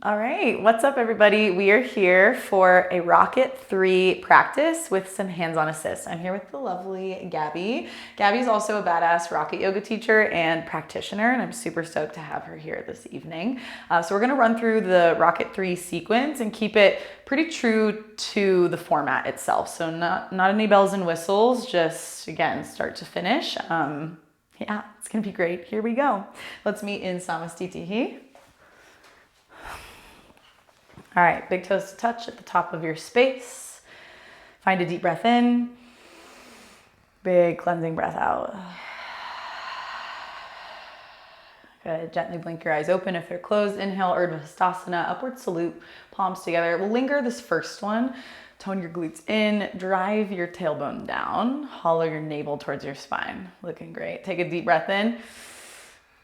All right, what's up everybody? We are here for a Rocket 3 practice with some hands-on assists. I'm here with the lovely Gabby. Gabby's also a badass Rocket yoga teacher and practitioner, and I'm super stoked to have her here this evening. So we're gonna run through the Rocket 3 sequence and keep it pretty true to the format itself. So not any bells and whistles, just again, start to finish. Yeah, it's gonna be great. Here we go. Let's meet in Samastitihi. All right, big toes to touch at the top of your space. Find a deep breath in. Big cleansing breath out. Good, gently blink your eyes open if they're closed. Inhale, Urdhva Hastasana, upward salute, palms together. We'll linger this first one. Tone your glutes in, drive your tailbone down, hollow your navel towards your spine. Looking great. Take a deep breath in.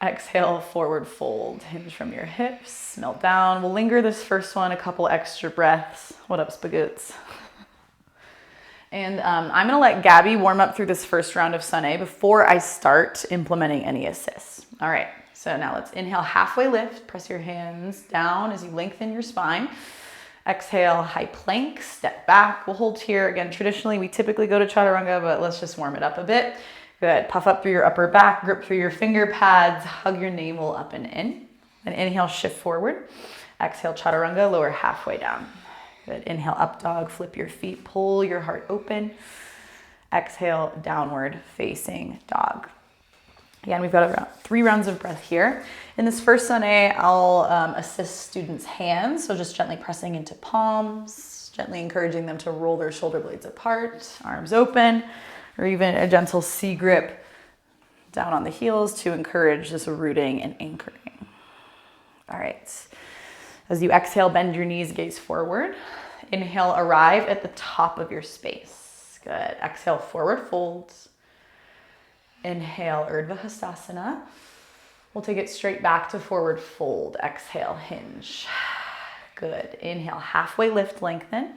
Exhale, forward fold, hinge from your hips, melt down. We'll linger this first one, a couple extra breaths. What up, spagoots? And I'm gonna let Gabby warm up through this first round of Sun before I start implementing any assists. All right, so now let's inhale, halfway lift, press your hands down as you lengthen your spine. Exhale, high plank, step back. We'll hold here. Again, traditionally, we typically go to chaturanga, but let's just warm it up a bit. Good, puff up through your upper back, grip through your finger pads, hug your navel up and in. And inhale, shift forward. Exhale, chaturanga, lower halfway down. Good, inhale, up dog, flip your feet, pull your heart open. Exhale, downward facing dog. Again, we've got around 3 rounds of breath here. In this first Sun, I'll assist students' hands, so just gently pressing into palms, gently encouraging them to roll their shoulder blades apart, arms open, or even a gentle C grip down on the heels to encourage this rooting and anchoring. All right. As you exhale, bend your knees, gaze forward. Inhale, arrive at the top of your space. Good. Exhale, forward fold. Inhale, Urdhva Hastasana. We'll take it straight back to forward fold. Exhale, hinge. Good. Inhale, halfway lift, lengthen.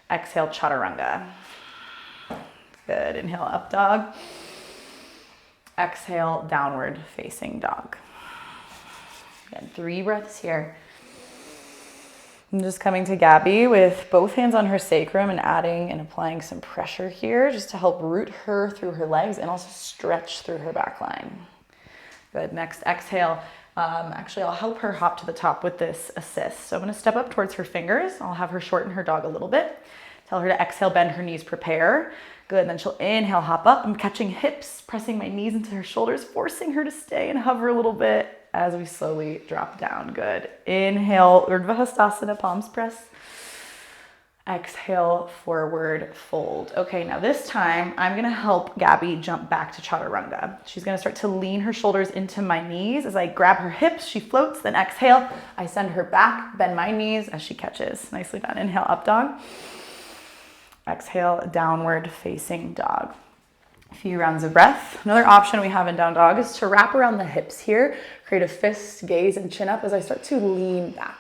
Exhale, chaturanga. Good, inhale, up dog. Exhale, downward facing dog. Again, 3 breaths here. I'm just coming to Gabby with both hands on her sacrum and adding and applying some pressure here just to help root her through her legs and also stretch through her back line. Good, next exhale. Actually, I'll help her hop to the top with this assist. So I'm gonna step up towards her fingers. I'll have her shorten her dog a little bit. Tell her to exhale, bend her knees, prepare. Good, and then she'll inhale, hop up. I'm catching hips, pressing my knees into her shoulders, forcing her to stay and hover a little bit as we slowly drop down. Good. Inhale, Urdhva Hastasana, palms press. Exhale, forward fold. Okay, now this time I'm gonna help Gabby jump back to chaturanga. She's gonna start to lean her shoulders into my knees. As I grab her hips, she floats, then exhale. I send her back, bend my knees as she catches. Nicely done. Inhale, up dog. Exhale, downward facing dog. A few rounds of breath. Another option we have in down dog is to wrap around the hips here, create a fist, gaze, and chin up as I start to lean back.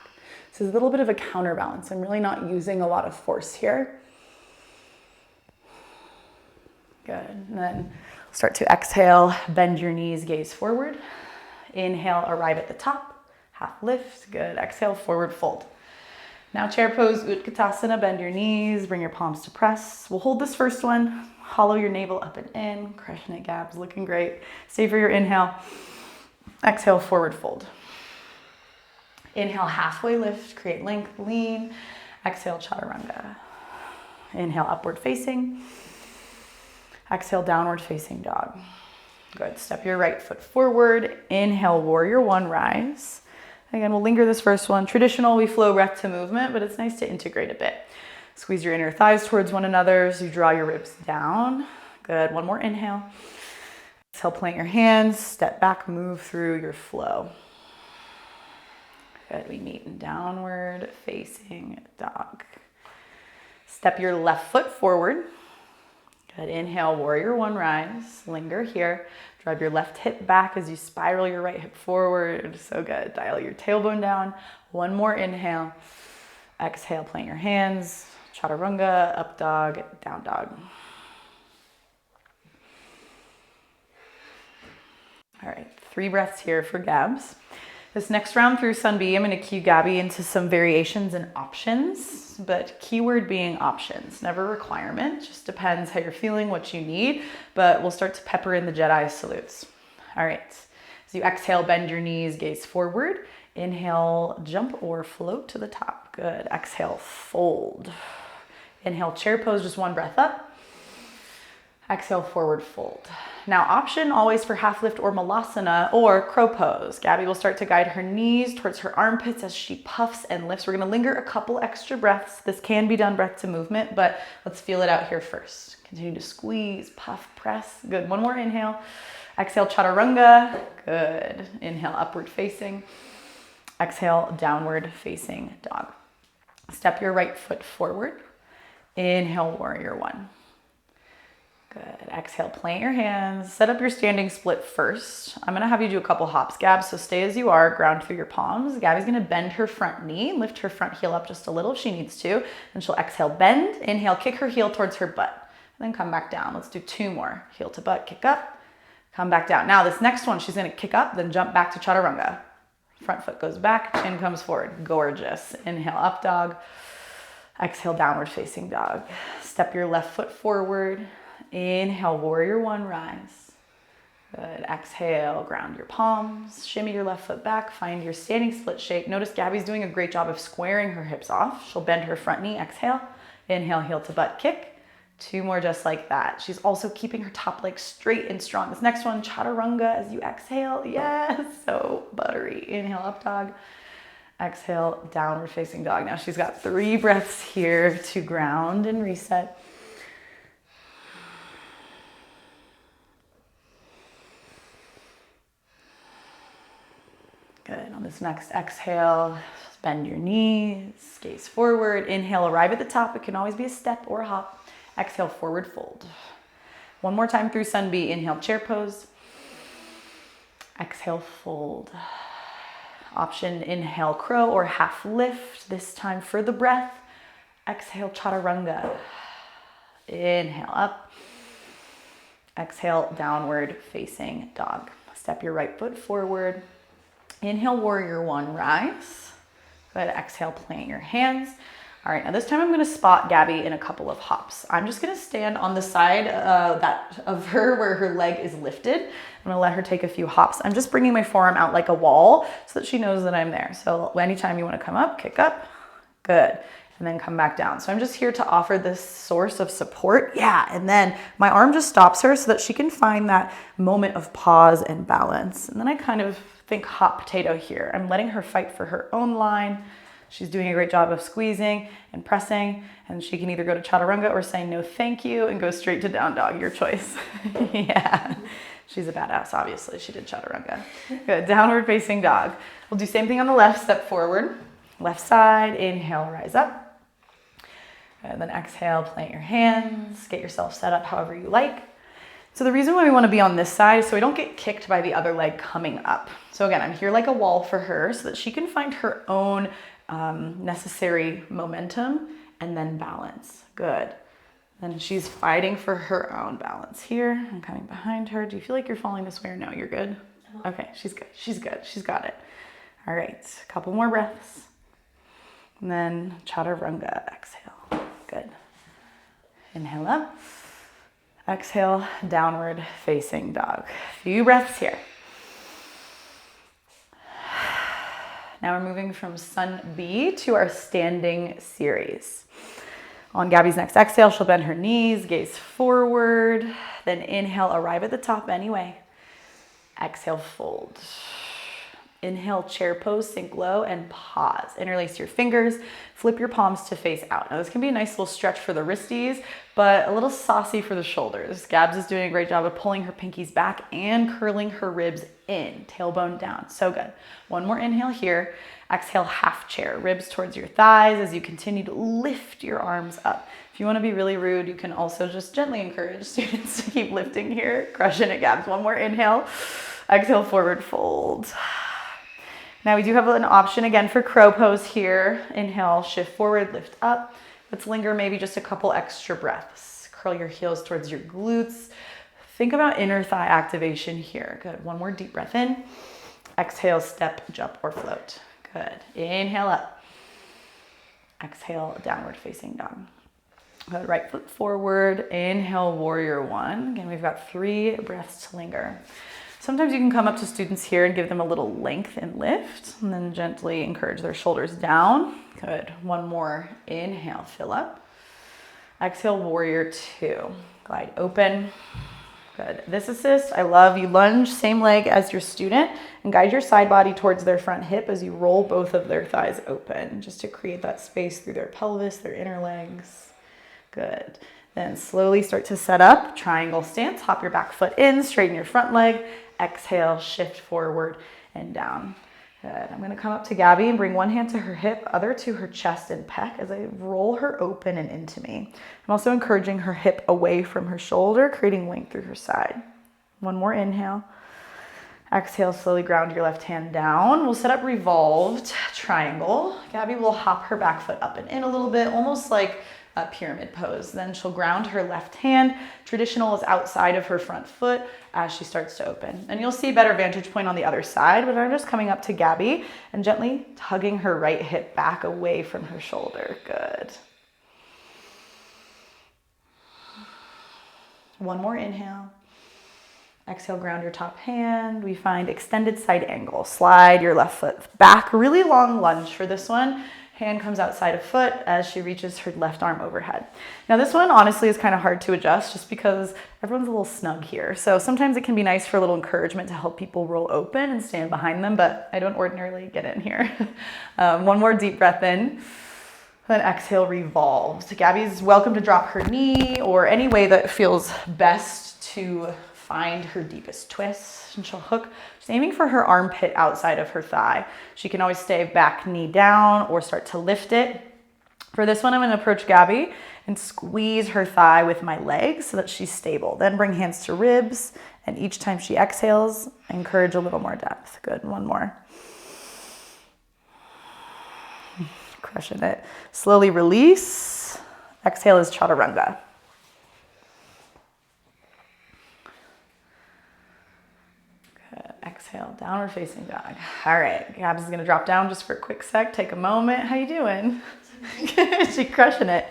This is a little bit of a counterbalance. I'm really not using a lot of force here. Good, and then start to exhale, bend your knees, gaze forward. Inhale, arrive at the top, half lift, good. Exhale, forward fold. Now chair pose, Utkatasana, bend your knees, bring your palms to press. We'll hold this first one, hollow your navel up and in, crushing it, Gabs, looking great. Stay for your inhale. Exhale, forward fold. Inhale, halfway lift, create length, lean. Exhale, chaturanga. Inhale, upward facing. Exhale, downward facing dog. Good, step your right foot forward. Inhale, warrior one, rise. Again, we'll linger this first one. Traditional, we flow breath to movement, but it's nice to integrate a bit. Squeeze your inner thighs towards one another as you draw your ribs down. Good, one more inhale. Exhale, plant your hands, step back, move through your flow. Good, we meet in downward facing dog. Step your left foot forward. Good, inhale, warrior one, rise. Linger here. Drive your left hip back as you spiral your right hip forward. So good. Dial your tailbone down. One more inhale. Exhale, plant your hands. Chaturanga, up dog, down dog. All right, 3 breaths here for Gabs. This next round through Sun B, I'm going to cue Gabby into some variations and options, but keyword being options, never requirement. Just depends how you're feeling, what you need, but we'll start to pepper in the Jedi salutes. All right. As you exhale, bend your knees, gaze forward. Inhale, jump or float to the top. Good. Exhale, fold. Inhale, chair pose, just one breath up. Exhale, forward fold. Now, option always for half lift or malasana or crow pose. Gabby will start to guide her knees towards her armpits as she puffs and lifts. We're gonna linger a couple extra breaths. This can be done breath to movement, but let's feel it out here first. Continue to squeeze, puff, press. Good, one more inhale. Exhale, chaturanga. Good. Inhale, upward facing. Exhale, downward facing dog. Step your right foot forward. Inhale, warrior one. Good. Exhale, plant your hands. Set up your standing split first. I'm going to have you do a couple hops, Gab, so stay as you are. Ground through your palms. Gabby's going to bend her front knee, lift her front heel up just a little if she needs to. Then she'll exhale, bend. Inhale, kick her heel towards her butt. And then come back down. Let's do two more. Heel to butt, kick up, come back down. Now this next one, she's going to kick up, then jump back to chaturanga. Front foot goes back, chin comes forward. Gorgeous. Inhale, up dog. Exhale, downward facing dog. Step your left foot forward. Inhale, warrior one, rise. Good. Exhale, ground your palms. Shimmy your left foot back. Find your standing split shape. Notice Gabby's doing a great job of squaring her hips off. She'll bend her front knee. Exhale. Inhale, heel to butt kick. Two more just like that. She's also keeping her top leg straight and strong. This next one, chaturanga as you exhale. Yes, so buttery. Inhale, up dog. Exhale, downward facing dog. Now she's got 3 breaths here to ground and reset. Good. On this next exhale, bend your knees, gaze forward. Inhale, arrive at the top. It can always be a step or a hop. Exhale, forward fold. One more time through Sun B. Inhale, chair pose. Exhale, fold. Option, inhale, crow or half lift. This time for the breath. Exhale, chaturanga. Inhale, up. Exhale, downward facing dog. Step your right foot forward. Inhale, warrior one, rise. Good. Exhale, plant your hands. All right, now this time I'm gonna spot Gabby in a couple of hops. I'm just gonna stand on the side of her where her leg is lifted. I'm gonna let her take a few hops. I'm just bringing my forearm out like a wall so that she knows that I'm there. So anytime you wanna come up, kick up, good. And then come back down. So I'm just here to offer this source of support. Yeah, and then my arm just stops her so that she can find that moment of pause and balance. And then I kind of think hot potato here. I'm letting her fight for her own line. She's doing a great job of squeezing and pressing, and she can either go to chaturanga or say no thank you and go straight to down dog, your choice. Yeah, she's a badass, obviously. She did chaturanga. Good, downward facing dog. We'll do same thing on the left, step forward. Left side, inhale, rise up. And then exhale, plant your hands, get yourself set up however you like. So the reason why we want to be on this side is so we don't get kicked by the other leg coming up. So again, I'm here like a wall for her so that she can find her own necessary momentum and then balance. Good. Then she's fighting for her own balance here. I'm coming behind her. Do you feel like you're falling this way or no? You're good? Okay, she's good. She's good. She's got it. All right, a couple more breaths. And then chaturanga, exhale. Good. Inhale up. Exhale, downward facing dog. Few breaths here. Now we're moving from Sun B to our standing series. On Gabby's next exhale, she'll bend her knees, gaze forward, then inhale, arrive at the top anyway. Exhale, fold. Inhale, chair pose, sink low, and pause. Interlace your fingers, flip your palms to face out. Now this can be a nice little stretch for the wristies, but a little saucy for the shoulders. Gabs is doing a great job of pulling her pinkies back and curling her ribs in, tailbone down. So good. One more inhale here. Exhale, half chair, ribs towards your thighs as you continue to lift your arms up. If you want to be really rude, you can also just gently encourage students to keep lifting here. Crushing it, Gabs. One more inhale. Exhale, forward fold. Now we do have an option again for crow pose here. Inhale, shift forward, lift up. Let's linger maybe just a couple extra breaths. Curl your heels towards your glutes. Think about inner thigh activation here. Good, one more deep breath in. Exhale, step, jump, or float. Good. Inhale up. Exhale, downward facing dog. Good. Right foot forward. Inhale, warrior one. Again, we've got 3 breaths to linger. Sometimes you can come up to students here and give them a little length and lift, and then gently encourage their shoulders down. Good. One more. Inhale, fill up. Exhale, warrior two. Glide open. Good. This assist, I love. You lunge, same leg as your student, and guide your side body towards their front hip as you roll both of their thighs open, just to create that space through their pelvis, their inner legs. Good. Then slowly start to set up, triangle stance. Hop your back foot in, straighten your front leg. Exhale, shift forward and down. Good. I'm going to come up to Gabby and bring one hand to her hip, other to her chest and pec as I roll her open and into me. I'm also encouraging her hip away from her shoulder, creating length through her side. One more inhale. Exhale, slowly ground your left hand down. We'll set up revolved triangle. Gabby will hop her back foot up and in a little bit, almost like a pyramid pose. Then she'll ground her left hand. Traditional is outside of her front foot as she starts to open. And you'll see a better vantage point on the other side, but I'm just coming up to Gabby and gently tugging her right hip back away from her shoulder. Good. One more inhale. Exhale, ground your top hand. We find extended side angle. Slide your left foot back. Really long lunge for this one. Hand comes outside of foot as she reaches her left arm overhead. Now this one honestly is kind of hard to adjust just because everyone's a little snug here. So sometimes it can be nice for a little encouragement to help people roll open and stand behind them, but I don't ordinarily get in here. One more deep breath in. Then exhale, revolve. So Gabby's welcome to drop her knee or any way that feels best to find her deepest twist, and she'll hook. She's aiming for her armpit outside of her thigh. She can always stay back knee down or start to lift it. For this one, I'm gonna approach Gabby and squeeze her thigh with my legs so that she's stable. Then bring hands to ribs, and each time she exhales, encourage a little more depth. Good, one more. Crushing it. Slowly release. Exhale is chaturanga. Exhale, downward facing dog. All right, Gabs is gonna drop down just for a quick sec. Take a moment. How you doing? She's crushing it.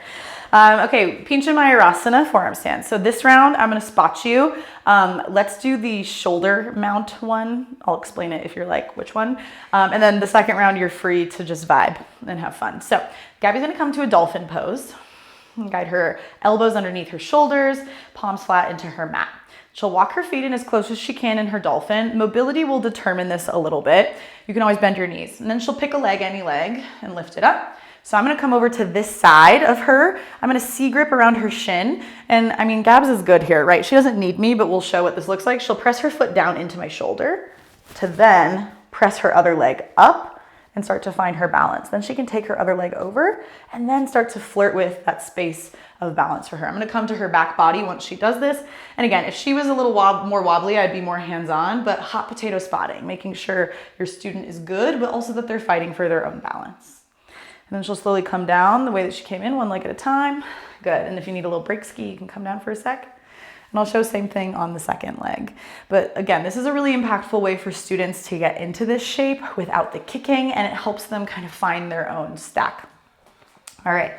Okay, Pincha Mayurasana, forearm stand. So this round, I'm gonna spot you. Let's do the shoulder mount one. I'll explain it if you're like, which one? And then the second round, you're free to just vibe and have fun. So Gabby's gonna come to a dolphin pose. Guide her elbows underneath her shoulders, palms flat into her mat. She'll walk her feet in as close as she can in her dolphin. Mobility will determine this a little bit. You can always bend your knees. And then she'll pick a leg, any leg, and lift it up. So I'm gonna come over to this side of her. I'm gonna C-grip around her shin. And I mean, Gabs is good here, right? She doesn't need me, but we'll show what this looks like. She'll press her foot down into my shoulder to then press her other leg up and start to find her balance. Then she can take her other leg over and then start to flirt with that space of balance for her. I'm gonna come to her back body once she does this. And again, if she was a little more wobbly, I'd be more hands-on, but hot potato spotting, making sure your student is good, but also that they're fighting for their own balance. And then she'll slowly come down the way that she came in, one leg at a time. Good, and if you need a little break ski, you can come down for a sec. And I'll show same thing on the second leg. But again, this is a really impactful way for students to get into this shape without the kicking, and it helps them kind of find their own stack. All right.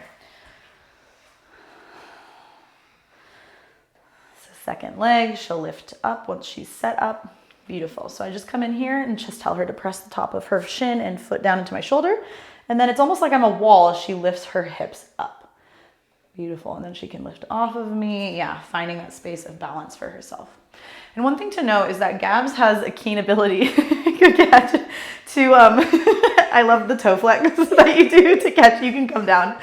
So second leg, she'll lift up once she's set up. Beautiful. So I just come in here and just tell her to press the top of her shin and foot down into my shoulder. And then it's almost like I'm a wall as she lifts her hips up. Beautiful, and then she can lift off of me. Yeah, finding that space of balance for herself. And one thing to note is that Gabs has a keen ability to, I love the toe flex that you do to catch, you can come down.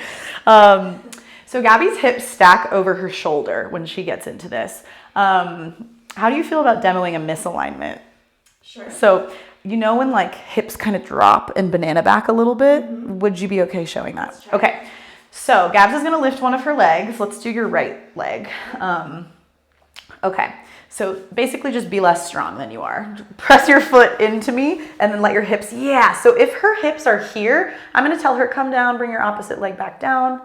So Gabby's hips stack over her shoulder when she gets into this. How do you feel about demoing a misalignment? Sure. So, you know when like hips kind of drop and banana back a little bit? Mm-hmm. Would you be okay showing that? Okay. So Gabs is gonna lift one of her legs. Let's do your right leg. Okay, so basically just be less strong than you are. Press your foot into me and then let your hips, yeah. So if her hips are here, I'm gonna tell her come down, bring your opposite leg back down.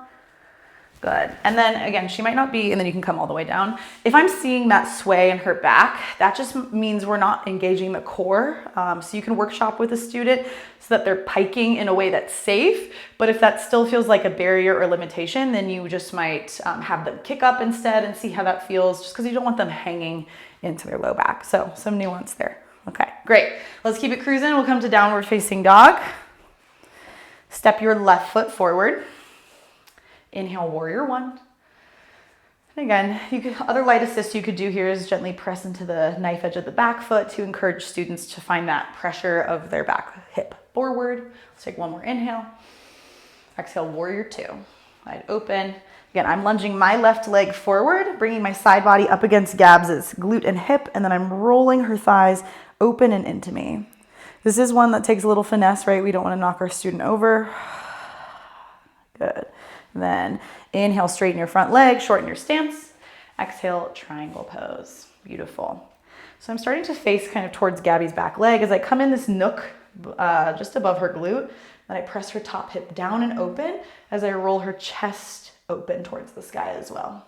Good. And then again, she might not be, and then you can come all the way down. If I'm seeing that sway in her back, that just means we're not engaging the core. So you can workshop with a student so that they're piking in a way that's safe. But if that still feels like a barrier or limitation, then you just might have them kick up instead and see how that feels, just because you don't want them hanging into their low back. So some nuance there. Okay, great. Let's keep it cruising. We'll come to downward facing dog. Step your left foot forward. Inhale, warrior one. And again, other light assist you could do here is gently press into the knife edge of the back foot to encourage students to find that pressure of their back hip forward. Let's take one more inhale. Exhale, warrior two. Wide open. Again, I'm lunging my left leg forward, bringing my side body up against Gabs's glute and hip, and then I'm rolling her thighs open and into me. This is one that takes a little finesse, right? We don't want to knock our student over. Good. Then inhale, straighten your front leg, shorten your stance. Exhale, triangle pose. Beautiful. So I'm starting to face kind of towards Gabby's back leg as I come in this nook just above her glute. Then I press her top hip down and open as I roll her chest open towards the sky as well.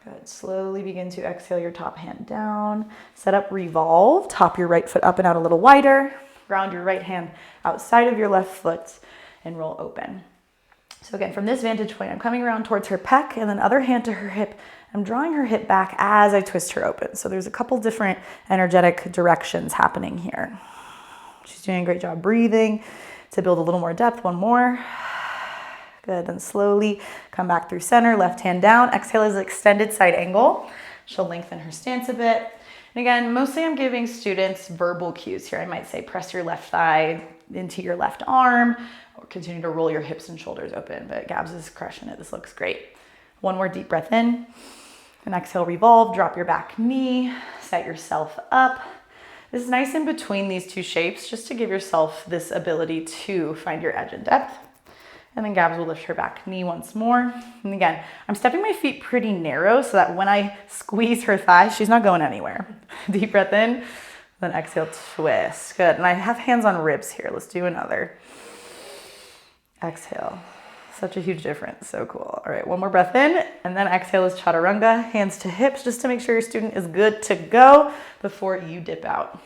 Good. Slowly begin to exhale your top hand down. Set up, revolve. Top your right foot up and out a little wider. Ground your right hand outside of your left foot and roll open. So again, from this vantage point, I'm coming around towards her pec and then other hand to her hip. I'm drawing her hip back as I twist her open. So there's a couple different energetic directions happening here. She's doing a great job breathing to build a little more depth. One more. Good. Then slowly come back through center, left hand down. Exhale is extended side angle. She'll lengthen her stance a bit. And again, mostly I'm giving students verbal cues here. I might say press your left thigh into your left arm or continue to roll your hips and shoulders open. But Gabs is crushing it. This looks great. One more deep breath in. And exhale, revolve. Drop your back knee. Set yourself up. This is nice in between these two shapes just to give yourself this ability to find your edge and depth. And then Gabs will lift her back knee once more. And again, I'm stepping my feet pretty narrow so that when I squeeze her thighs, she's not going anywhere. Deep breath in, then exhale, twist. Good. And I have hands on ribs here. Let's do another. Exhale. Such a huge difference. So cool. All right, one more breath in, and then exhale is chaturanga, hands to hips, just to make sure your student is good to go before you dip out.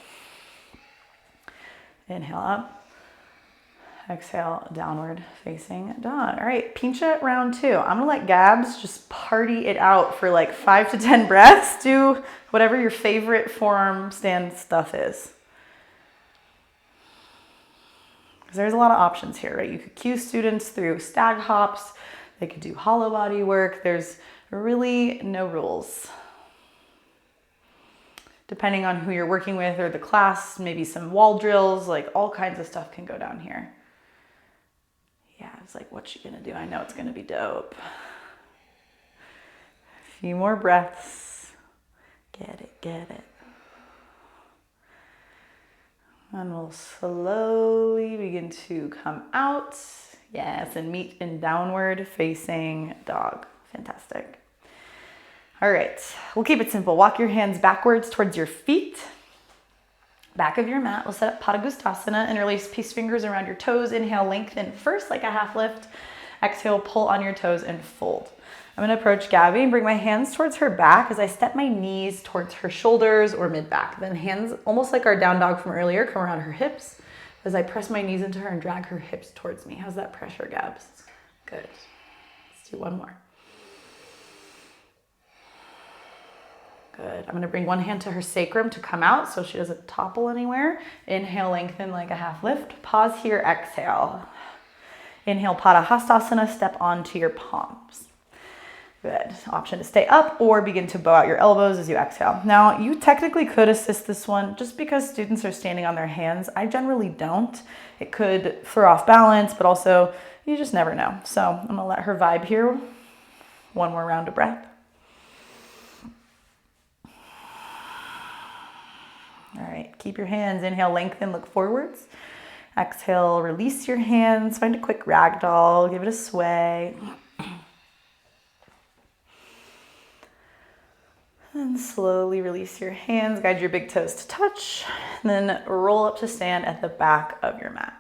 Inhale up. Exhale, downward facing dog. All right, pincha round two. I'm gonna let Gabs just party it out for like 5 to 10 breaths. Do whatever your favorite forearm stand stuff is. Because there's a lot of options here, right? You could cue students through stag hops. They could do hollow body work. There's really no rules. Depending on who you're working with or the class, maybe some wall drills, like all kinds of stuff can go down here. Yeah, it's like, what's she gonna do? I know it's gonna be dope. A few more breaths. Get it, get it. And we'll slowly begin to come out. Yes, and meet in downward facing dog. Fantastic. All right, we'll keep it simple. Walk your hands backwards towards your feet. Back of your mat, we'll set up Padangusthasana and release peace fingers around your toes. Inhale, lengthen first like a half lift. Exhale, pull on your toes and fold. I'm gonna approach Gabby and bring my hands towards her back as I step my knees towards her shoulders or mid-back. Then hands, almost like our down dog from earlier, come around her hips as I press my knees into her and drag her hips towards me. How's that pressure, Gabs? Good. Let's do one more. Good. I'm gonna bring one hand to her sacrum to come out so she doesn't topple anywhere. Inhale, lengthen like a half lift. Pause here, exhale. Inhale, Padahastasana, step onto your palms. Good. Option to stay up or begin to bow out your elbows as you exhale. Now, you technically could assist this one just because students are standing on their hands. I generally don't. It could throw off balance, but also you just never know. So I'm gonna let her vibe here. One more round of breath. All right, keep your hands. Inhale, lengthen, look forwards. Exhale, release your hands. Find a quick ragdoll, give it a sway. And slowly release your hands, guide your big toes to touch, and then roll up to stand at the back of your mat.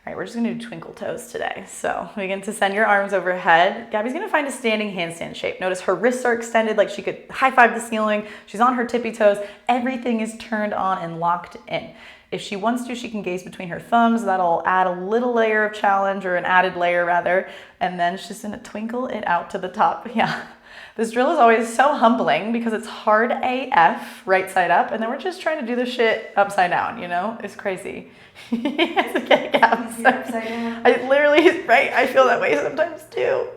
All right, we're just gonna do twinkle toes today. So begin to send your arms overhead. Gabby's gonna find a standing handstand shape. Notice her wrists are extended like she could high five the ceiling. She's on her tippy toes. Everything is turned on and locked in. If she wants to, she can gaze between her thumbs. That'll add a little layer of challenge, or an added layer rather. And then she's just gonna twinkle it out to the top. Yeah. This drill is always so humbling because it's hard AF, right side up, and then we're just trying to do the shit upside down, you know? It's crazy. Okay, Gabs. I literally, right, I feel that way sometimes too.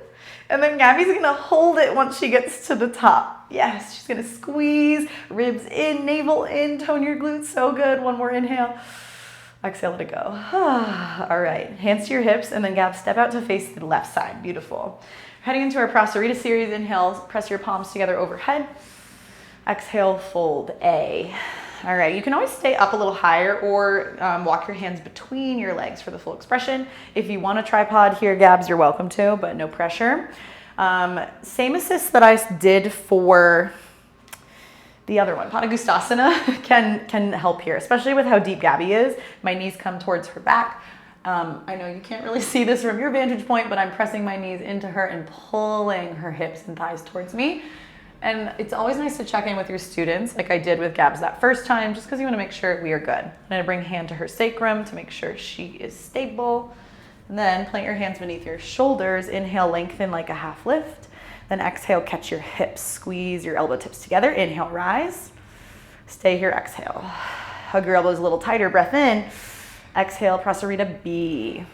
And then Gabby's gonna hold it once she gets to the top. Yes, she's gonna squeeze, ribs in, navel in, tone your glutes, so good. One more inhale. Exhale, let it go. All right, hands to your hips, and then Gab, step out to face the left side. Beautiful. Heading into our Prasarita series, inhale, press your palms together overhead. Exhale, fold A. All right, you can always stay up a little higher or walk your hands between your legs for the full expression. If you want a tripod here, Gabs, you're welcome to, but no pressure. Same assist that I did for the other one, Padangusthasana, can help here, especially with how deep Gabby is. My knees come towards her back. I know you can't really see this from your vantage point, but I'm pressing my knees into her and pulling her hips and thighs towards me. And it's always nice to check in with your students, like I did with Gabs that first time, just because you want to make sure we are good. I'm going to bring hand to her sacrum to make sure she is stable. And then plant your hands beneath your shoulders. Inhale, lengthen like a half lift. Then exhale, catch your hips. Squeeze your elbow tips together. Inhale, rise. Stay here, exhale. Hug your elbows a little tighter. Breath in. Exhale, Prasarita B.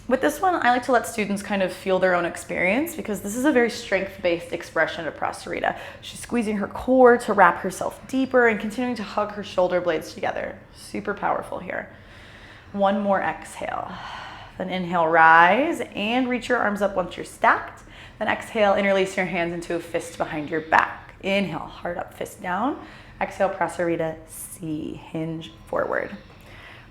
With this one, I like to let students kind of feel their own experience because this is a very strength-based expression of Prasarita. She's squeezing her core to wrap herself deeper and continuing to hug her shoulder blades together. Super powerful here. One more exhale. Then inhale, rise and reach your arms up once you're stacked. Then exhale, interlace your hands into a fist behind your back. Inhale, heart up, fist down. Exhale, Prasarita C, hinge forward.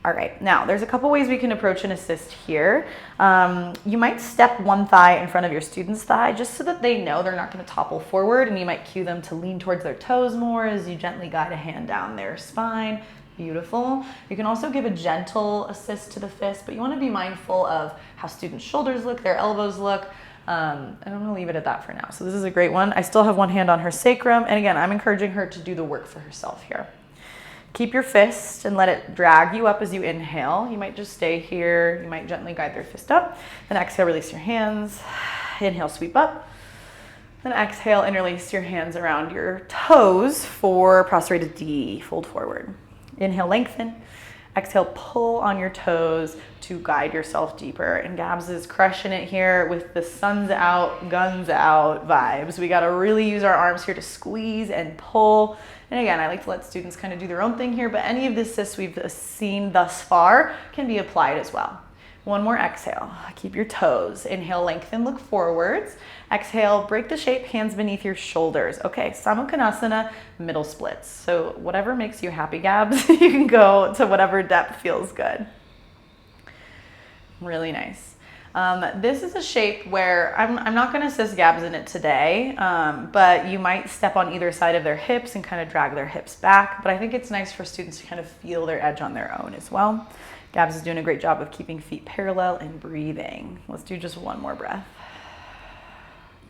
All right, now there's a couple ways we can approach an assist here. You might step one thigh in front of your student's thigh just so that they know they're not gonna topple forward, and you might cue them to lean towards their toes more as you gently guide a hand down their spine. Beautiful. You can also give a gentle assist to the fist, but you wanna be mindful of how students' shoulders look, their elbows look. And I'm gonna leave it at that for now. So this is a great one. I still have one hand on her sacrum, and again, I'm encouraging her to do the work for herself here. Keep your fist and let it drag you up as you inhale. You might just stay here. You might gently guide their fist up. Then exhale, release your hands. Inhale, sweep up. Then exhale, interlace your hands around your toes for Prasarita D, fold forward. Inhale, lengthen. Exhale, pull on your toes to guide yourself deeper. And Gabs is crushing it here with the sun's out, guns out vibes. We gotta really use our arms here to squeeze and pull. And again, I like to let students kind of do their own thing here, but any of the assists we've seen thus far can be applied as well. One more exhale. Keep your toes. Inhale, lengthen, look forwards. Exhale, break the shape, hands beneath your shoulders. Okay, Samukhanasana, middle splits. So whatever makes you happy, Gabs, you can go to whatever depth feels good. Really nice. This is a shape where I'm not going to assist Gabs in it today, but you might step on either side of their hips and kind of drag their hips back. But I think it's nice for students to kind of feel their edge on their own as well. Gabs is doing a great job of keeping feet parallel and breathing. Let's do just one more breath.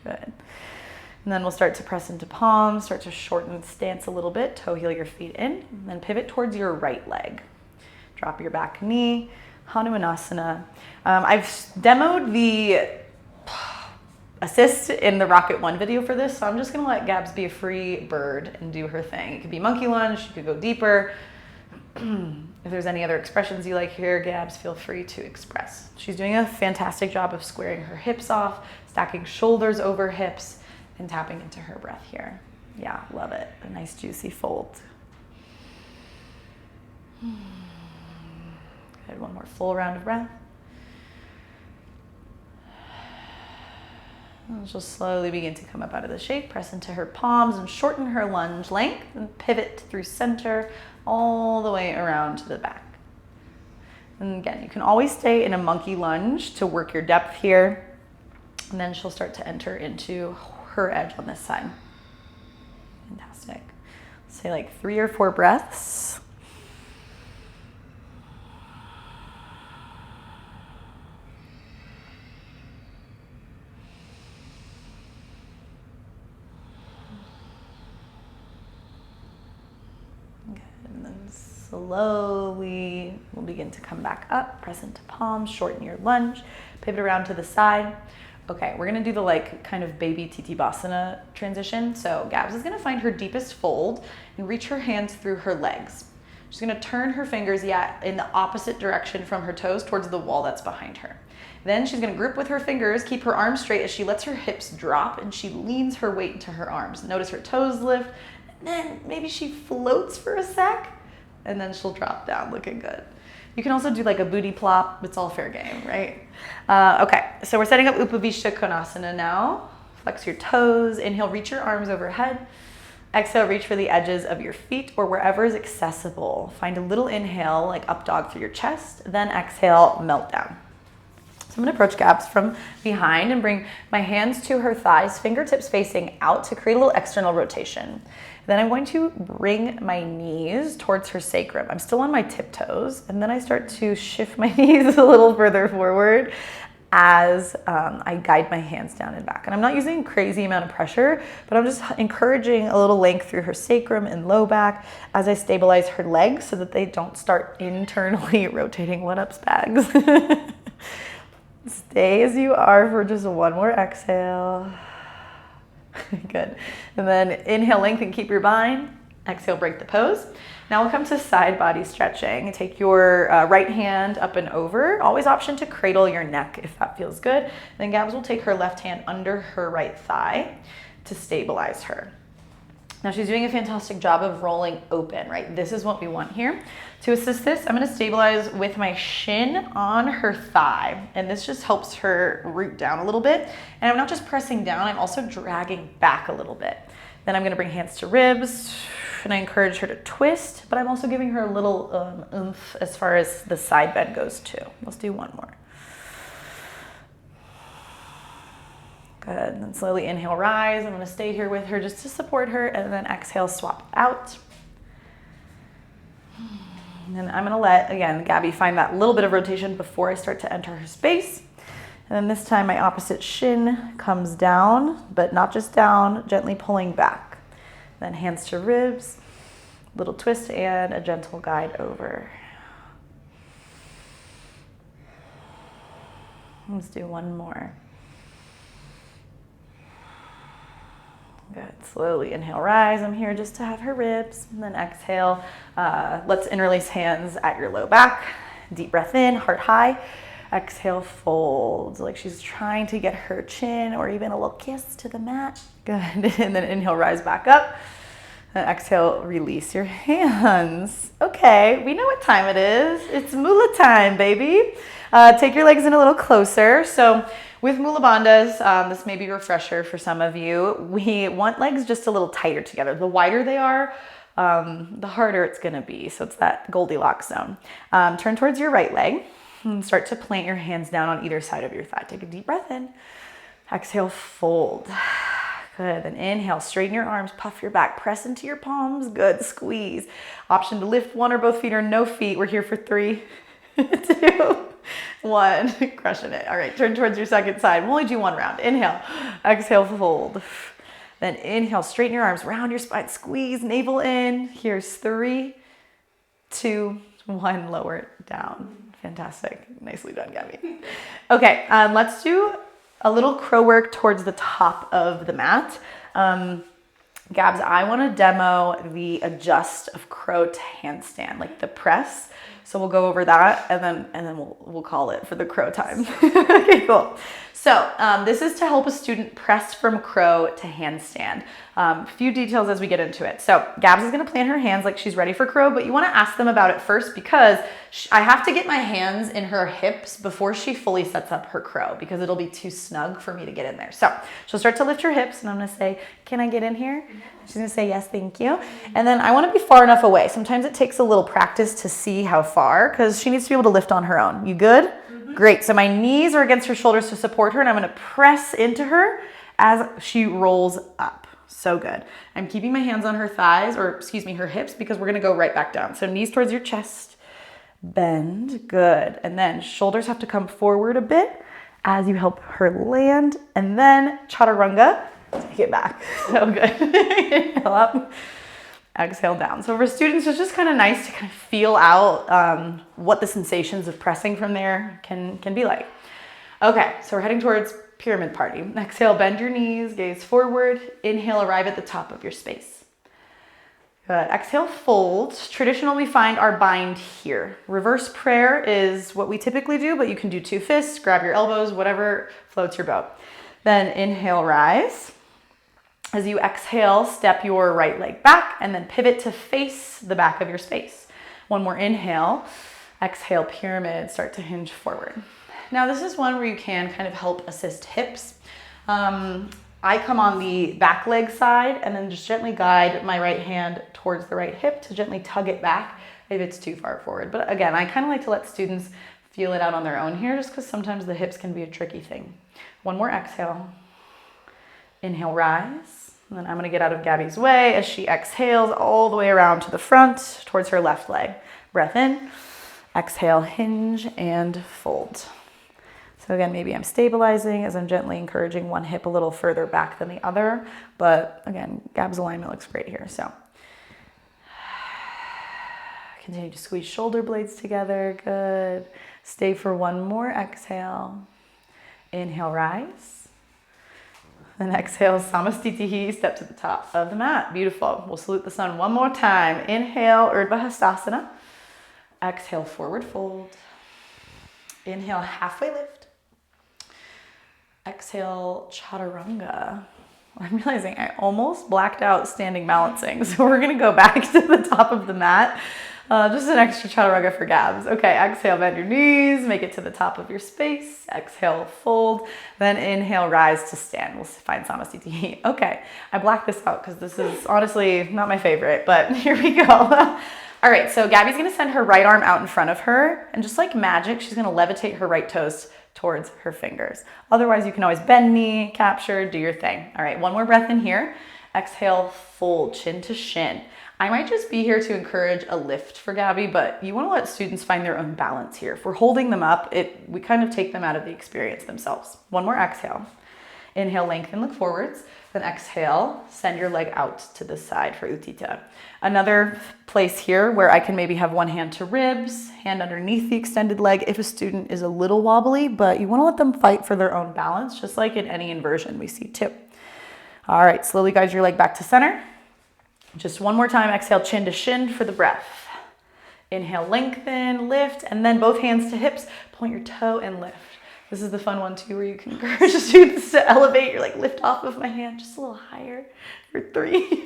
Good. And then we'll start to press into palms, start to shorten the stance a little bit, toe heel your feet in, and then pivot towards your right leg. Drop your back knee, Hanumanasana. I've demoed the assist in the Rocket 1 video for this, so I'm just gonna let Gabs be a free bird and do her thing. It could be monkey lunge, you could go deeper. If there's any other expressions you like here, Gabs, feel free to express. She's doing a fantastic job of squaring her hips off, stacking shoulders over hips, and tapping into her breath here. Yeah, love it. A nice juicy fold. Good, one more full round of breath. And she'll slowly begin to come up out of the shape, press into her palms and shorten her lunge length and pivot through center all the way around to the back. And again, you can always stay in a monkey lunge to work your depth here. And then she'll start to enter into her edge on this side. Fantastic. Say like 3 or 4 breaths. Slowly, we'll begin to come back up, press into palms, shorten your lunge, pivot around to the side. Okay, we're gonna do the like kind of baby Titibhasana transition. So Gabs is gonna find her deepest fold and reach her hands through her legs. She's gonna turn her fingers in the opposite direction from her toes towards the wall that's behind her. Then she's gonna grip with her fingers, keep her arms straight as she lets her hips drop and she leans her weight into her arms. Notice her toes lift, and then maybe she floats for a sec, and then she'll drop down looking good. You can also do like a booty plop. It's all fair game, right? Okay, so we're setting up Upavishta Konasana now. Flex your toes. Inhale, reach your arms overhead. Exhale, reach for the edges of your feet or wherever is accessible. Find a little inhale, like up dog through your chest. Then exhale, melt down. So I'm gonna approach Gabs from behind and bring my hands to her thighs, fingertips facing out to create a little external rotation. Then I'm going to bring my knees towards her sacrum. I'm still on my tiptoes, and then I start to shift my knees a little further forward as I guide my hands down and back. And I'm not using a crazy amount of pressure, but I'm just encouraging a little length through her sacrum and low back as I stabilize her legs so that they don't start internally rotating. What up, Spags? Stay as you are for just one more exhale. Good. And then inhale, lengthen, keep your bind. Exhale, break the pose. Now we'll come to side body stretching. Take your right hand up and over. Always option to cradle your neck if that feels good. Then Gabs will take her left hand under her right thigh to stabilize her. Now she's doing a fantastic job of rolling open, right? This is what we want here. To assist this, I'm gonna stabilize with my shin on her thigh, and this just helps her root down a little bit. And I'm not just pressing down, I'm also dragging back a little bit. Then I'm gonna bring hands to ribs, and I encourage her to twist, but I'm also giving her a little oomph as far as the side bend goes too. Let's do one more. Good, and then slowly inhale, rise. I'm gonna stay here with her just to support her, and then exhale, swap out. And then I'm gonna let, again, Gabby find that little bit of rotation before I start to enter her space. And then this time my opposite shin comes down, but not just down, gently pulling back. Then hands to ribs, little twist and a gentle guide over. Let's do one more. Good. Slowly inhale, rise. I'm here just to have her ribs. And then exhale. Let's interlace hands at your low back. Deep breath in, heart high. Exhale, fold. Like she's trying to get her chin or even a little kiss to the mat. Good. And then inhale, rise back up. And exhale, release your hands. Okay, we know what time it is. It's Mula time, baby. Take your legs in a little closer. So with Mula Bandhas, this may be a refresher for some of you. We want legs just a little tighter together. The wider they are, the harder it's gonna be. So it's that Goldilocks zone. Turn towards your right leg and start to plant your hands down on either side of your thigh. Take a deep breath in. Exhale, fold. Good, then inhale, straighten your arms, puff your back, press into your palms. Good, squeeze. Option to lift one or both feet or no feet. We're here for 3, 2, 1, crushing it. All right, turn towards your second side. We'll only do one round. Inhale, exhale, fold. Then inhale, straighten your arms, round your spine, squeeze, navel in. Here's 3, 2, 1, lower it down. Fantastic. Nicely done, Gabby. Okay, let's do a little crow work towards the top of the mat. Gabs, I want to demo the adjust of crow to handstand, like the press. So we'll go over that and then we'll call it for the crow time. Okay, cool. So this is to help a student press from crow to handstand. A few details as we get into it. So Gabs is going to plant her hands like she's ready for crow, but you want to ask them about it first because I have to get my hands in her hips before she fully sets up her crow because it'll be too snug for me to get in there. So she'll start to lift her hips and I'm going to say, can I get in here? She's going to say, yes, thank you. And then I want to be far enough away. Sometimes it takes a little practice to see how far because she needs to be able to lift on her own. You good? Great. So my knees are against her shoulders to support her and I'm going to press into her as she rolls up. So good. I'm keeping my hands on her thighs, or excuse me, her hips, because we're going to go right back down. So knees towards your chest, bend, good. And then shoulders have to come forward a bit as you help her land. And then chaturanga, take it back. So good. Inhale up. Exhale down. So for students, it's just kind of nice to kind of feel out what the sensations of pressing from there can be like. Okay, so we're heading towards pyramid party. Exhale, bend your knees, gaze forward. Inhale, arrive at the top of your space. Good. Exhale, fold. Traditionally, we find our bind here. Reverse prayer is what we typically do, but you can do two fists, grab your elbows, whatever floats your boat. Then inhale, rise. As you exhale, step your right leg back and then pivot to face the back of your space. One more inhale. Exhale, pyramid, start to hinge forward. Now this is one where you can kind of help assist hips. I come on the back leg side and then just gently guide my right hand towards the right hip to gently tug it back if it's too far forward. But again, I kind of like to let students feel it out on their own here just because sometimes the hips can be a tricky thing. One more exhale. Inhale, rise. And then I'm gonna get out of Gabby's way as she exhales all the way around to the front towards her left leg. Breath in, exhale, hinge and fold. So again, maybe I'm stabilizing as I'm gently encouraging one hip a little further back than the other. But again, Gab's alignment looks great here. So continue to squeeze shoulder blades together. Good. Stay for one more exhale. Inhale, rise. Then exhale, Samastitihi, step to the top of the mat. Beautiful. We'll salute the sun one more time. Inhale, Urdhva Hastasana. Exhale, forward fold. Inhale, halfway lift. Exhale, Chaturanga. I'm realizing I almost blacked out standing balancing, so we're gonna go back to the top of the mat. Just an extra Chaturanga for Gabs. Okay, exhale, bend your knees, make it to the top of your space. Exhale, fold. Then inhale, rise to stand. We'll find Samastitihi. Okay, I blacked this out because this is honestly not my favorite, but here we go. All right, so Gabby's gonna send her right arm out in front of her, and just like magic, she's gonna levitate her right toes towards her fingers. Otherwise, you can always bend knee, capture, do your thing. All right, one more breath in here. Exhale, fold, chin to shin. I might just be here to encourage a lift for Gabby, but you wanna let students find their own balance here. If we're holding them up, we kind of take them out of the experience themselves. One more exhale. Inhale, lengthen, look forwards. Then exhale, send your leg out to the side for Utthita. Another place here where I can maybe have one hand to ribs, hand underneath the extended leg if a student is a little wobbly, but you want to let them fight for their own balance, just like in any inversion we see too. All right, slowly guide your leg back to center. Just one more time, exhale, chin to shin for the breath. Inhale, lengthen, lift, and then both hands to hips, point your toe and lift. This is the fun one too, where you can encourage students to elevate. You're like, lift off of my hand just a little higher for 3.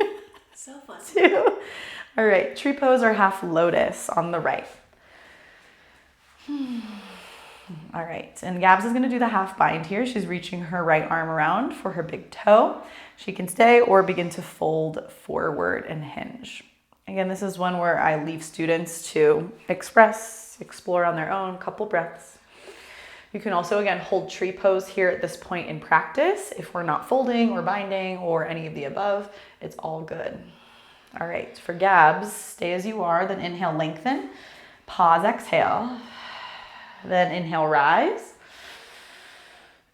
So fun. 2. All right, tree pose or half lotus on the right. All right, and Gabs is gonna do the half bind here. She's reaching her right arm around for her big toe. She can stay or begin to fold forward and hinge. Again, this is one where I leave students to explore on their own, couple breaths. You can also, again, hold tree pose here at this point in practice. If we're not folding or binding or any of the above, it's all good. All right, for Gabs, stay as you are, then inhale, lengthen. Pause, exhale. Then inhale, rise.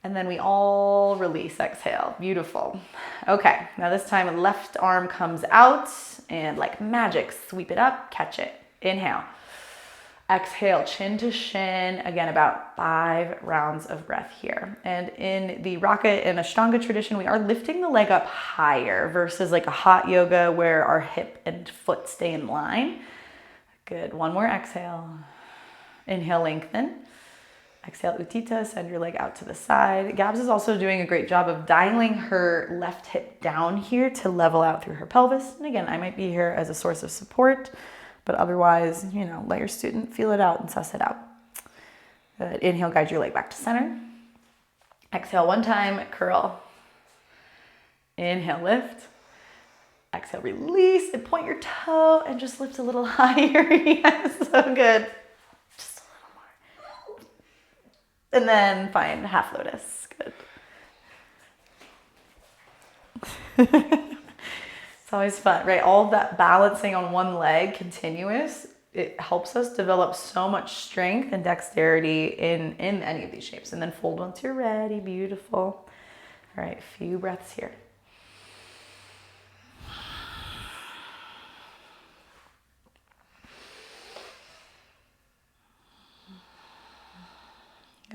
And then we all release, exhale. Beautiful. Okay, now this time left arm comes out and like magic, sweep it up, catch it. Inhale. Exhale, chin to shin. Again, about 5 rounds of breath here. And in the Rocket and Ashtanga tradition, we are lifting the leg up higher versus like a hot yoga where our hip and foot stay in line. Good, one more exhale. Inhale, lengthen. Exhale, Utthita, send your leg out to the side. Gabs is also doing a great job of dialing her left hip down here to level out through her pelvis. And again, I might be here as a source of support, but otherwise, you know, let your student feel it out and suss it out. Good. Inhale, guide your leg back to center. Exhale one time, curl. Inhale, lift. Exhale, release and point your toe and just lift a little higher. Yes, so good. Just a little more. And then find half lotus. Good. It's always fun, right? All of that balancing on one leg, continuous, it helps us develop so much strength and dexterity in any of these shapes. And then fold once you're ready, beautiful. All right, a few breaths here.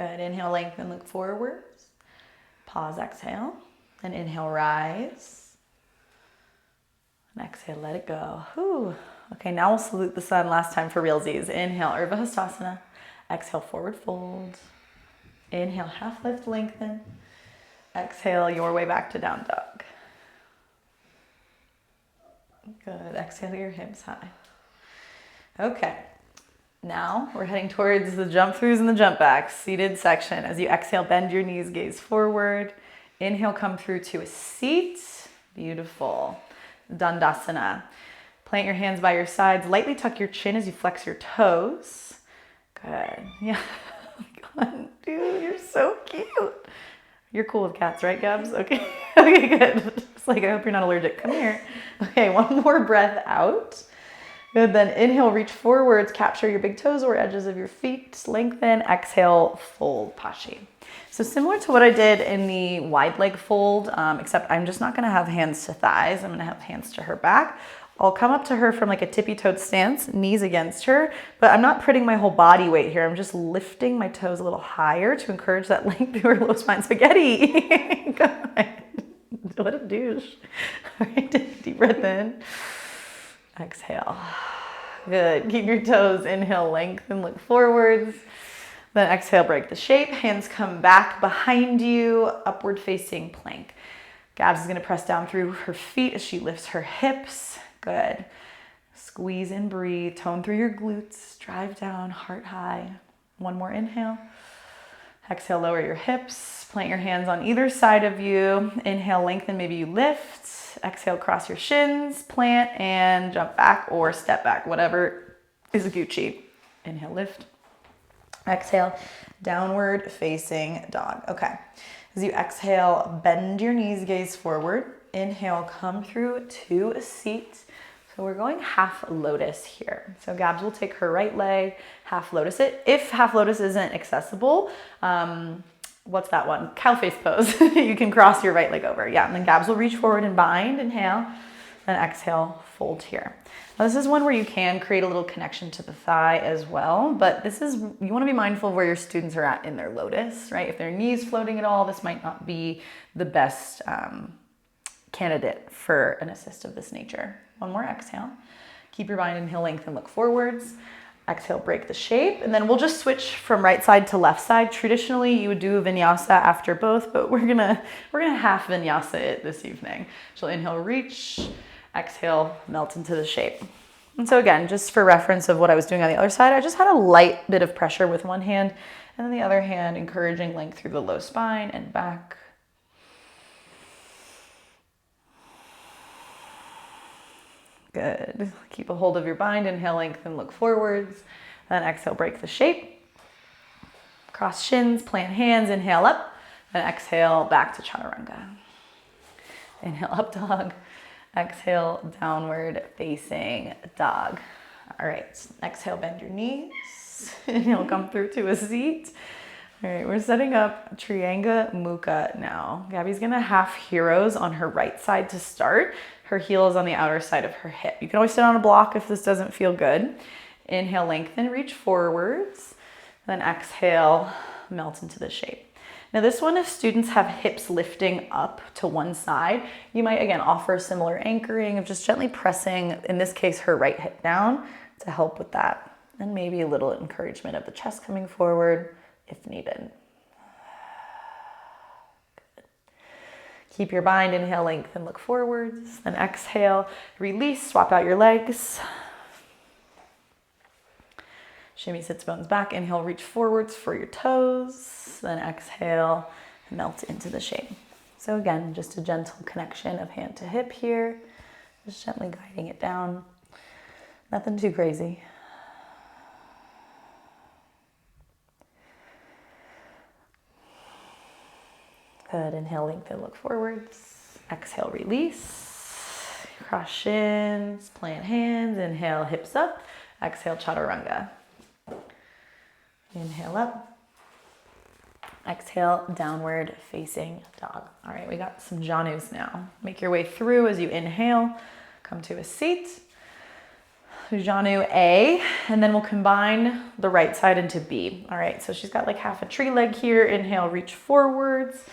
Good. Inhale, lengthen, look forwards. Pause, exhale. And inhale, rise. And exhale, let it go. Whew. Okay, now we'll salute the sun last time for realsies. Inhale, Urdhva Hastasana. Exhale, forward fold. Inhale, half lift, lengthen. Exhale, your way back to down dog. Good. Exhale your hips high. Okay. Now we're heading towards the jump throughs and the jump backs, seated section. As you exhale, bend your knees, gaze forward. Inhale, come through to a seat. Beautiful. Dandasana. Plant your hands by your sides. Lightly tuck your chin as you flex your toes. Good. Yeah. God, dude, you're so cute. You're cool with cats, right, Gabs? Okay. Okay, good. It's like, I hope you're not allergic. Come here. Okay, one more breath out. Good, then inhale, reach forwards, capture your big toes or edges of your feet, lengthen, exhale, fold, Pashi. So similar to what I did in the wide leg fold, except I'm just not gonna have hands to thighs, I'm gonna have hands to her back. I'll come up to her from like a tippy-toed stance, knees against her, but I'm not putting my whole body weight here. I'm just lifting my toes a little higher to encourage that length through her low spine spaghetti. God, what a douche. All right, take a deep breath in. Exhale. Good. Keep your toes. Inhale, lengthen, look forwards. Then exhale, break the shape. Hands come back behind you, upward facing plank. Gabs is going to press down through her feet as she lifts her hips. Good. Squeeze and breathe. Tone through your glutes. Drive down, heart high. One more inhale. Exhale, lower your hips. Plant your hands on either side of you. Inhale, lengthen, maybe you lift. Exhale, cross your shins, plant, and jump back or step back, whatever is Gucci. Inhale, lift. Exhale, downward facing dog. Okay. As you exhale, bend your knees, gaze forward. Inhale, come through to a seat. So we're going half lotus here. So Gabs will take her right leg, half lotus it. If half lotus isn't accessible, what's that one? Cow face pose. You can cross your right leg over. Yeah, and then Gabs will reach forward and bind, inhale, and exhale, fold here. Now this is one where you can create a little connection to the thigh as well, but this is, you wanna be mindful of where your students are at in their lotus, right? If their knees floating at all, this might not be the best candidate for an assist of this nature. One more exhale. Keep your bind, inhale, lengthen, look forwards. Exhale, break the shape, and then we'll just switch from right side to left side. Traditionally, you would do a vinyasa after both, but we're gonna half vinyasa it this evening. She'll inhale, reach, exhale, melt into the shape. And so again, just for reference of what I was doing on the other side, I just had a light bit of pressure with one hand, and then the other hand encouraging length through the low spine and back. Good. Keep a hold of your bind. Inhale, lengthen, look forwards. Then exhale, break the shape. Cross shins, plant hands, inhale up. Then exhale, back to chaturanga. Inhale, up dog. Exhale, downward facing dog. All right, exhale, bend your knees. Inhale, come through to a seat. All right, we're setting up Trianga Mukha now. Gabby's gonna half heroes on her right side to start. Her heel is on the outer side of her hip. You can always sit on a block if this doesn't feel good. Inhale, lengthen, reach forwards. Then exhale, melt into the shape. Now this one, if students have hips lifting up to one side, you might again offer similar anchoring of just gently pressing, in this case, her right hip down to help with that. And maybe a little encouragement of the chest coming forward if needed. Keep your bind, inhale, lengthen, look forwards. Then exhale, release, swap out your legs. Shimmy sits bones back. Inhale, reach forwards for your toes. Then exhale, melt into the shape. So again, just a gentle connection of hand to hip here. Just gently guiding it down. Nothing too crazy. Good. Inhale, lengthen, look forwards. Exhale, release. Cross shins, plant hands. Inhale, hips up. Exhale, chaturanga. Inhale up. Exhale, downward facing dog. All right, we got some Janus now. Make your way through as you inhale. Come to a seat. Janu A, and then we'll combine the right side into B. All right, so she's got like half a tree leg here. Inhale, reach forwards.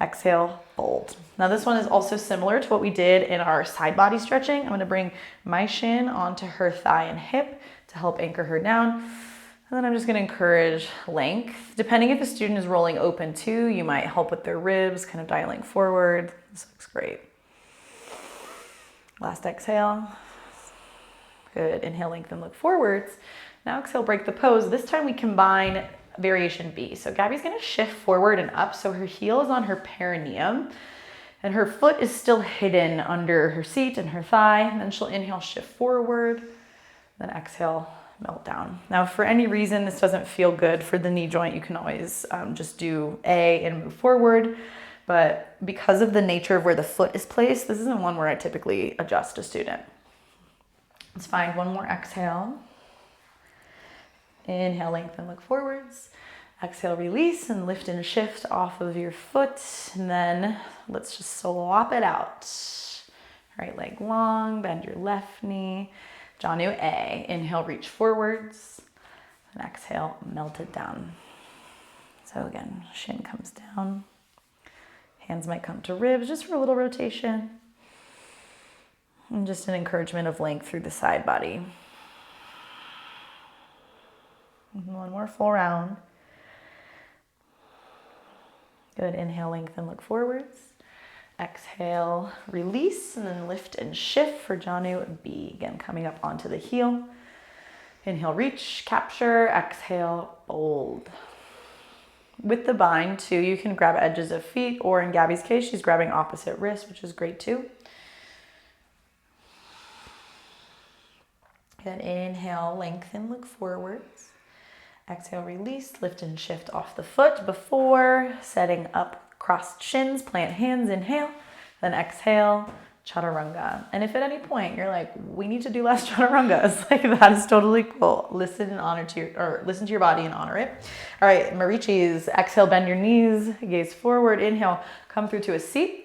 Exhale, fold. Now this one is also similar to what we did in our side body stretching. I'm gonna bring my shin onto her thigh and hip to help anchor her down. And then I'm just gonna encourage length. Depending if the student is rolling open too, you might help with their ribs, kind of dialing forward. This looks great. Last exhale. Good, inhale, lengthen, look forwards. Now exhale, break the pose. This time we combine variation B. So Gabby's gonna shift forward and up, so her heel is on her perineum, and her foot is still hidden under her seat and her thigh. And then she'll inhale, shift forward, then exhale, melt down. Now, if for any reason this doesn't feel good for the knee joint, you can always just do A and move forward. But because of the nature of where the foot is placed, this isn't one where I typically adjust a student. Let's find one more exhale. Inhale, lengthen, look forwards. Exhale, release and lift and shift off of your foot. And then let's just swap it out. Right leg long, bend your left knee. Janu A. Inhale, reach forwards. And exhale, melt it down. So again, shin comes down. Hands might come to ribs just for a little rotation. And just an encouragement of length through the side body. One more full round. Good, inhale, lengthen, look forwards. Exhale, release, and then lift and shift for Janu B. Again, coming up onto the heel. Inhale, reach, capture, exhale, fold. With the bind too, you can grab edges of feet, or in Gabby's case, she's grabbing opposite wrist, which is great too. Good, inhale, lengthen, look forwards. Exhale, release, lift and shift off the foot before setting up crossed shins, plant hands, inhale, then exhale, chaturanga. And if at any point you're like, we need to do less chaturanga, it's like, that is totally cool. Listen to your body and honor it. All right, Marichis, exhale, bend your knees, gaze forward, inhale, come through to a seat.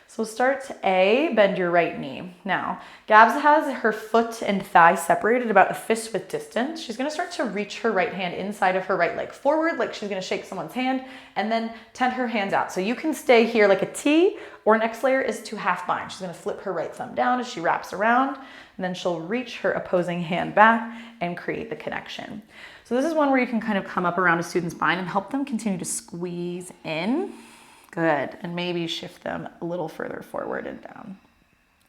So start A, bend your right knee. Now, Gabs has her foot and thigh separated about a fist width distance. She's gonna start to reach her right hand inside of her right leg forward, like she's gonna shake someone's hand, and then tent her hands out. So you can stay here like a T, or next layer is to half bind. She's gonna flip her right thumb down as she wraps around, and then she'll reach her opposing hand back and create the connection. So this is one where you can kind of come up around a student's spine and help them continue to squeeze in. Good, and maybe shift them a little further forward and down.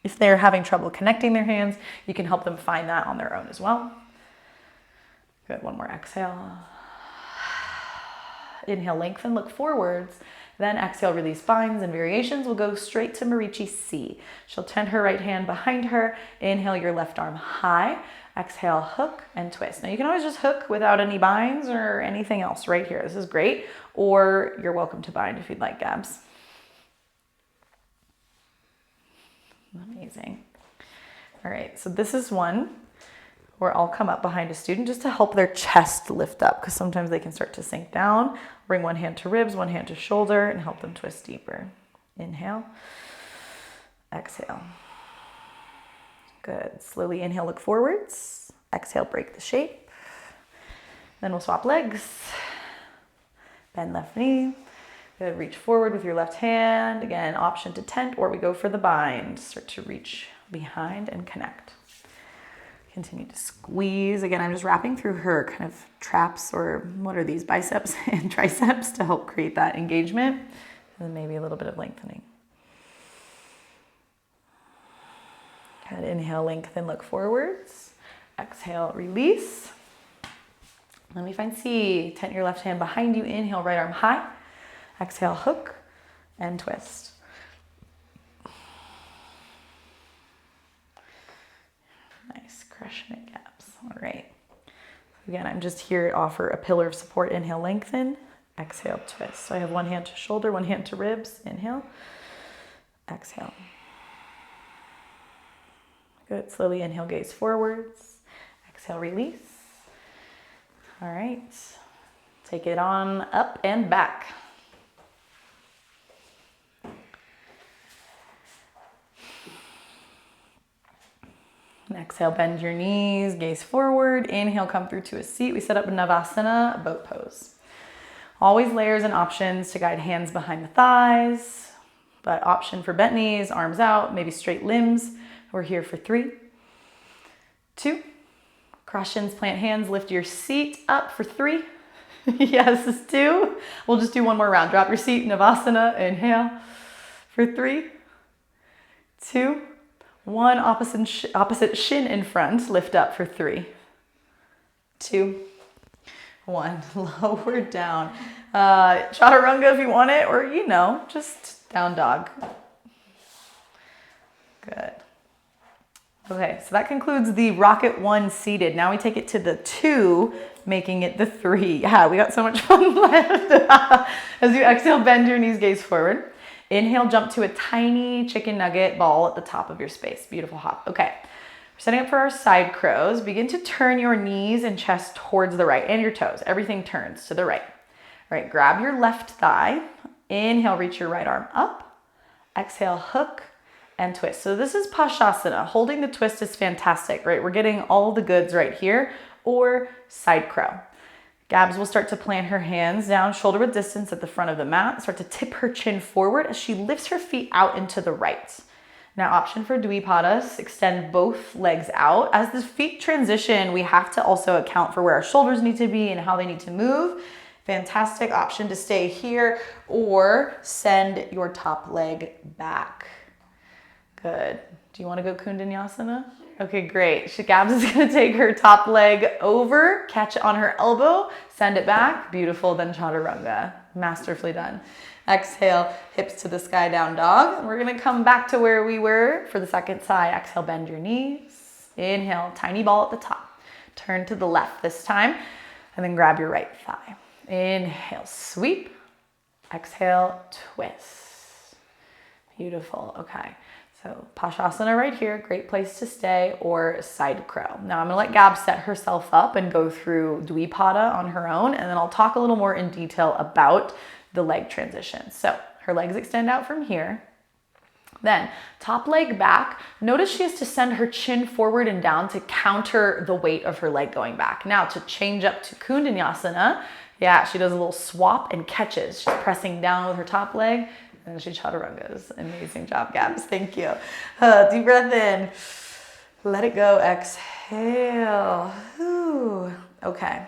If they're having trouble connecting their hands, you can help them find that on their own as well. Good, one more exhale. Inhale, lengthen, look forwards. Then exhale, release, binds and variations. We'll go straight to Marichi C. She'll tent her right hand behind her. Inhale, your left arm high. Exhale, hook and twist. Now you can always just hook without any binds or anything else right here. This is great. Or you're welcome to bind if you'd like, Gabs. Amazing. All right, so this is one where I'll come up behind a student just to help their chest lift up, because sometimes they can start to sink down. Bring one hand to ribs, one hand to shoulder, and help them twist deeper. Inhale, exhale. Good, slowly inhale, look forwards. Exhale, break the shape. Then we'll swap legs. Bend left knee. Good, reach forward with your left hand. Again, option to tent, or we go for the bind. Start to reach behind and connect. Continue to squeeze. Again, I'm just wrapping through her kind of traps, or what are these, biceps and triceps, to help create that engagement. And then maybe a little bit of lengthening. Good, inhale, lengthen, look forwards. Exhale, release. Let me find C. Tent your left hand behind you. Inhale, right arm high. Exhale, hook and twist. Nice, crushing it, Gabs. All right. Again, I'm just here to offer a pillar of support. Inhale, lengthen. Exhale, twist. So I have one hand to shoulder, one hand to ribs. Inhale. Exhale. Good. Slowly inhale, gaze forwards. Exhale, release. All right. Take it on up and back. Exhale, bend your knees, gaze forward. Inhale, come through to a seat. We set up a Navasana, boat pose. Always layers and options to guide hands behind the thighs, but option for bent knees, arms out, maybe straight limbs. We're here for 3, 2, cross shins, plant hands, lift your seat up for 3. Yes, 2. We'll just do one more round. Drop your seat, Navasana, inhale for 3, 2, 1. Opposite shin in front, lift up for 3, 2, 1. Lower down. Chaturanga if you want it, or just down dog. Good. Okay, so that concludes the Rocket 1 seated. Now we take it to the 2, making it the 3. Yeah, we got so much fun left. As you exhale, bend your knees, gaze forward. Inhale, jump to a tiny chicken nugget ball at the top of your space. Beautiful hop. Okay, we're setting up for our side crows. Begin to turn your knees and chest towards the right and your toes. Everything turns to the right. All right, grab your left thigh. Inhale, reach your right arm up. Exhale, hook and twist. So this is Pashasana. Holding the twist is fantastic, right? We're getting all the goods right here, or side crow. Gabs will start to plant her hands down, shoulder width distance at the front of the mat. Start to tip her chin forward as she lifts her feet out into the right. Now, option for Dvipadas, extend both legs out. As the feet transition, we have to also account for where our shoulders need to be and how they need to move. Fantastic option to stay here or send your top leg back. Good. Do you want to go Kundanyasana? Okay, great. Gabs is going to take her top leg over, catch it on her elbow, send it back. Beautiful. Then Chaturanga. Masterfully done. Exhale, hips to the sky, down dog. We're going to come back to where we were for the second side. Exhale, bend your knees. Inhale, tiny ball at the top. Turn to the left this time, and then grab your right thigh. Inhale, sweep. Exhale, twist. Beautiful. Okay. So Pashasana right here, great place to stay, or side crow. Now I'm gonna let Gab set herself up and go through Dvipada on her own, and then I'll talk a little more in detail about the leg transition. So her legs extend out from here. Then top leg back. Notice she has to send her chin forward and down to counter the weight of her leg going back. Now to change up to Kundanyasana, yeah, she does a little swap and catches. She's pressing down with her top leg. And she chaturangas. Amazing job, Gabs. Thank you. Deep breath in. Let it go. Exhale. Ooh. Okay.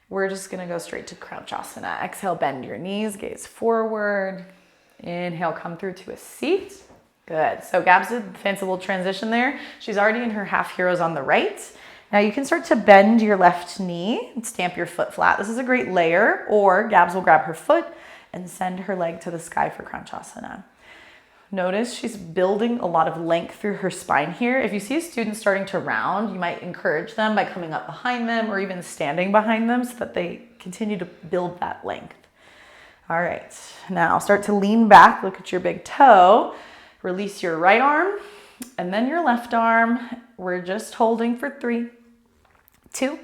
We're just going to go straight to Crouchasana. Exhale, bend your knees, gaze forward. Inhale, come through to a seat. Good. So Gabs did a fancy little transition there. She's already in her half heroes on the right. Now you can start to bend your left knee and stamp your foot flat. This is a great layer, or Gabs will grab her foot and send her leg to the sky for Crouchasana. Notice she's building a lot of length through her spine here. If you see a student starting to round, you might encourage them by coming up behind them or even standing behind them so that they continue to build that length. All right, now start to lean back, look at your big toe, release your right arm and then your left arm. We're just holding for 3, 2,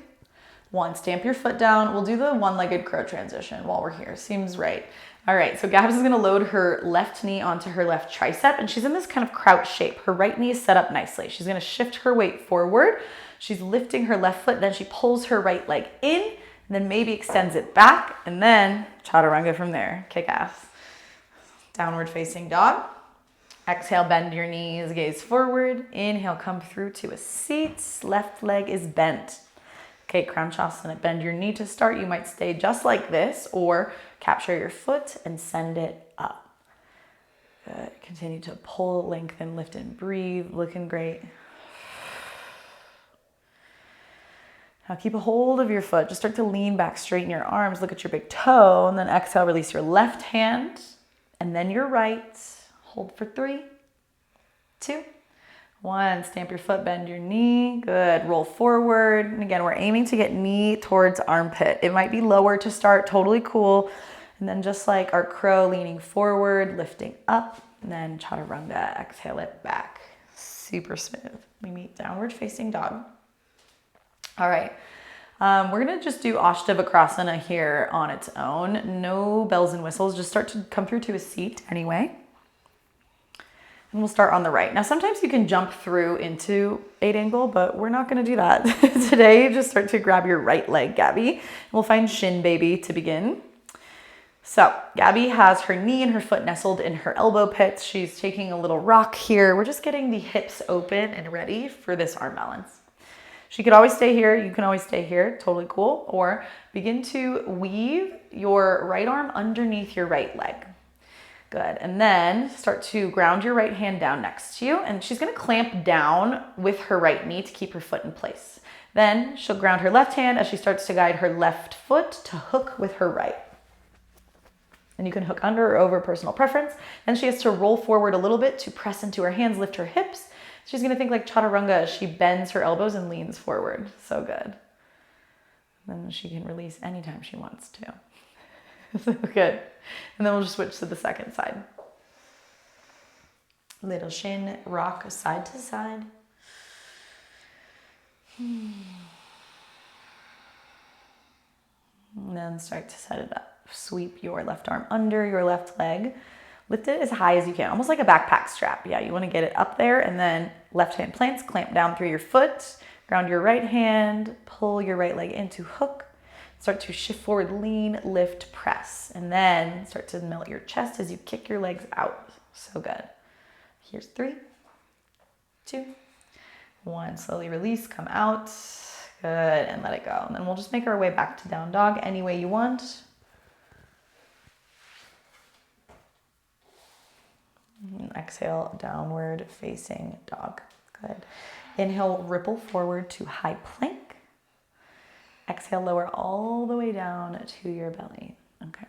1. Stamp your foot down. We'll do the one-legged crow transition while we're here. Seems right. All right, so Gabs is gonna load her left knee onto her left tricep, and she's in this kind of crouch shape. Her right knee is set up nicely. She's gonna shift her weight forward. She's lifting her left foot, then she pulls her right leg in, and then maybe extends it back, and then chaturanga from there. Kick ass. Downward facing dog. Exhale, bend your knees, gaze forward. Inhale, come through to a seat. Left leg is bent. Okay, Crouchasana, bend your knee to start. You might stay just like this or capture your foot and send it up. Good. Continue to pull, lengthen, lift and breathe. Looking great. Now keep a hold of your foot. Just start to lean back, straighten your arms, look at your big toe, and then exhale, release your left hand and then your right. Hold for 3, 2, 1. Stamp your foot, bend your knee. Good. Roll forward. And again, we're aiming to get knee towards armpit. It might be lower to start, totally cool. And then just like our crow, leaning forward, lifting up, and then chaturanga, exhale it back. Super smooth. We meet downward facing dog. All right. We're going to just do Ashtavakrasana here on its own. No bells and whistles. Just start to come through to a seat anyway. And we'll start on the right. Now, sometimes you can jump through into 8 angle, but we're not gonna do that. Today, just start to grab your right leg, Gabby. We'll find shin baby to begin. So Gabby has her knee and her foot nestled in her elbow pits. She's taking a little rock here. We're just getting the hips open and ready for this arm balance. She could always stay here. You can always stay here. Totally cool. Or begin to weave your right arm underneath your right leg. Good. And then start to ground your right hand down next to you. And she's going to clamp down with her right knee to keep her foot in place. Then she'll ground her left hand as she starts to guide her left foot to hook with her right. And you can hook under or over, personal preference. Then she has to roll forward a little bit to press into her hands, lift her hips. She's going to think like chaturanga as she bends her elbows and leans forward. So good. Then she can release anytime she wants to. So good. And then we'll just switch to the second side. Little shin rock side to side. And then start to set it up. Sweep your left arm under your left leg. Lift it as high as you can, almost like a backpack strap. Yeah, you want to get it up there, and then left hand plants, clamp down through your foot, ground your right hand, pull your right leg into hook. Start to shift forward, lean, lift, press, and then start to melt your chest as you kick your legs out. So good. Here's 3, 2, 1. Slowly release, come out. Good, and let it go. And then we'll just make our way back to down dog any way you want. And exhale, downward facing dog. Good. Inhale, ripple forward to high plank. Exhale, lower all the way down to your belly. Okay.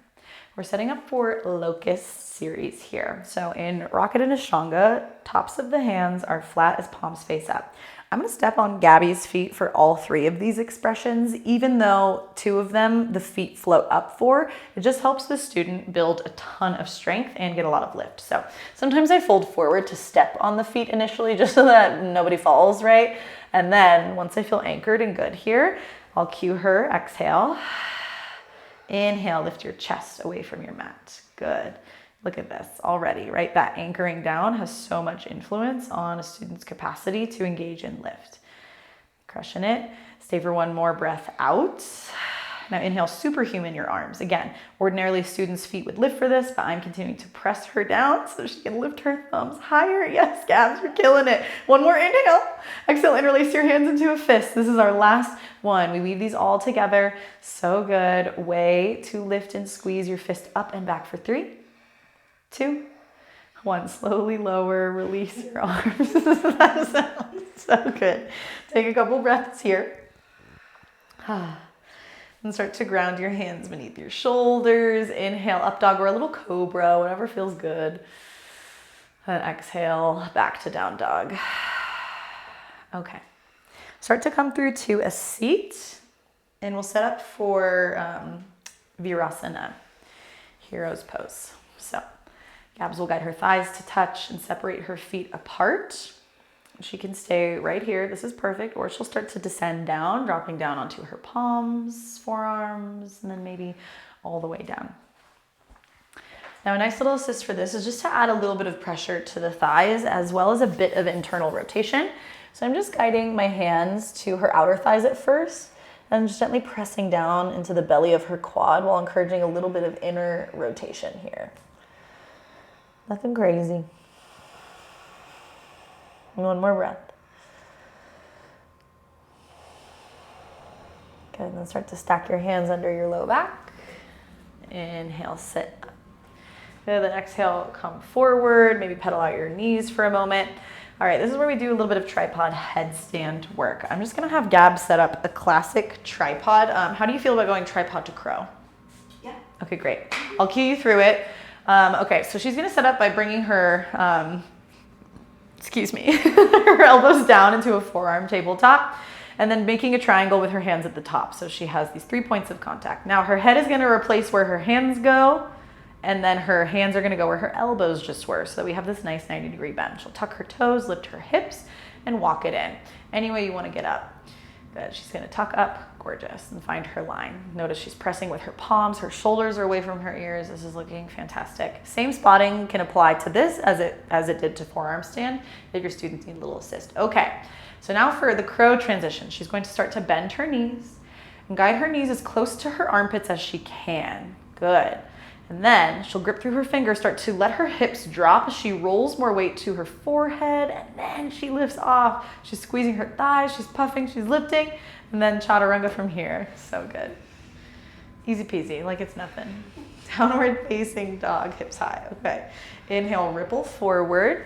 We're setting up for locust series here. So in Rocket and Ashtanga, tops of the hands are flat as palms face up. I'm going to step on Gabby's feet for all 3 of these expressions, even though 2 of them the feet float up for. It just helps the student build a ton of strength and get a lot of lift. So sometimes I fold forward to step on the feet initially just so that nobody falls, right? And then once I feel anchored and good here, I'll cue her. Exhale. Inhale, lift your chest away from your mat. Good. Look at this already, right? That anchoring down has so much influence on a student's capacity to engage and lift. Crushing it. Stay for 1 more breath out. Now inhale, superhuman your arms. Again, ordinarily students' feet would lift for this, but I'm continuing to press her down so she can lift her thumbs higher. Yes, Gabs, you're killing it. 1 more inhale. Exhale, interlace your hands into a fist. This is our last one. We weave these all together. So good. Way to lift and squeeze your fist up and back for 3, 2, 1. Slowly lower, release your arms. That sounds so good. Take a couple breaths here. And start to ground your hands beneath your shoulders. Inhale, up dog or a little cobra, whatever feels good. And exhale, back to down dog. Okay. Start to come through to a seat, and we'll set up for Virasana, hero's pose. So Gabs will guide her thighs to touch and separate her feet apart. She can stay right here. This is perfect. Or she'll start to descend down, dropping down onto her palms, forearms, and then maybe all the way down. Now, a nice little assist for this is just to add a little bit of pressure to the thighs as well as a bit of internal rotation. So I'm just guiding my hands to her outer thighs at first and just gently pressing down into the belly of her quad while encouraging a little bit of inner rotation here. Nothing crazy. 1 more breath. Good, and then start to stack your hands under your low back. Inhale, sit up. Good, then exhale, come forward, maybe pedal out your knees for a moment. All right, this is where we do a little bit of tripod headstand work. I'm just gonna have Gab set up a classic tripod. How do you feel about going tripod to crow? Yeah. Okay, great. I'll cue you through it. Okay, so she's gonna set up by bringing her, her elbows down into a forearm tabletop and then making a triangle with her hands at the top. So she has these 3 points of contact. Now her head is gonna replace where her hands go, and then her hands are gonna go where her elbows just were. So that we have this nice 90-degree bend. She'll tuck her toes, lift her hips, and walk it in. Any way you wanna get up. Good. She's going to tuck up, gorgeous, and find her line. Notice she's pressing with her palms. Her shoulders are away from her ears. This is looking fantastic. Same spotting can apply to this as it did to forearm stand if your students need a little assist. Okay, so now for the crow transition. She's going to start to bend her knees and guide her knees as close to her armpits as she can. Good. And then she'll grip through her fingers, start to let her hips drop as she rolls more weight to her forehead, and then she lifts off. She's squeezing her thighs, she's puffing, she's lifting, and then chaturanga from here. So good. Easy peasy, like it's nothing. Downward facing dog, hips high. Okay. Inhale, ripple forward.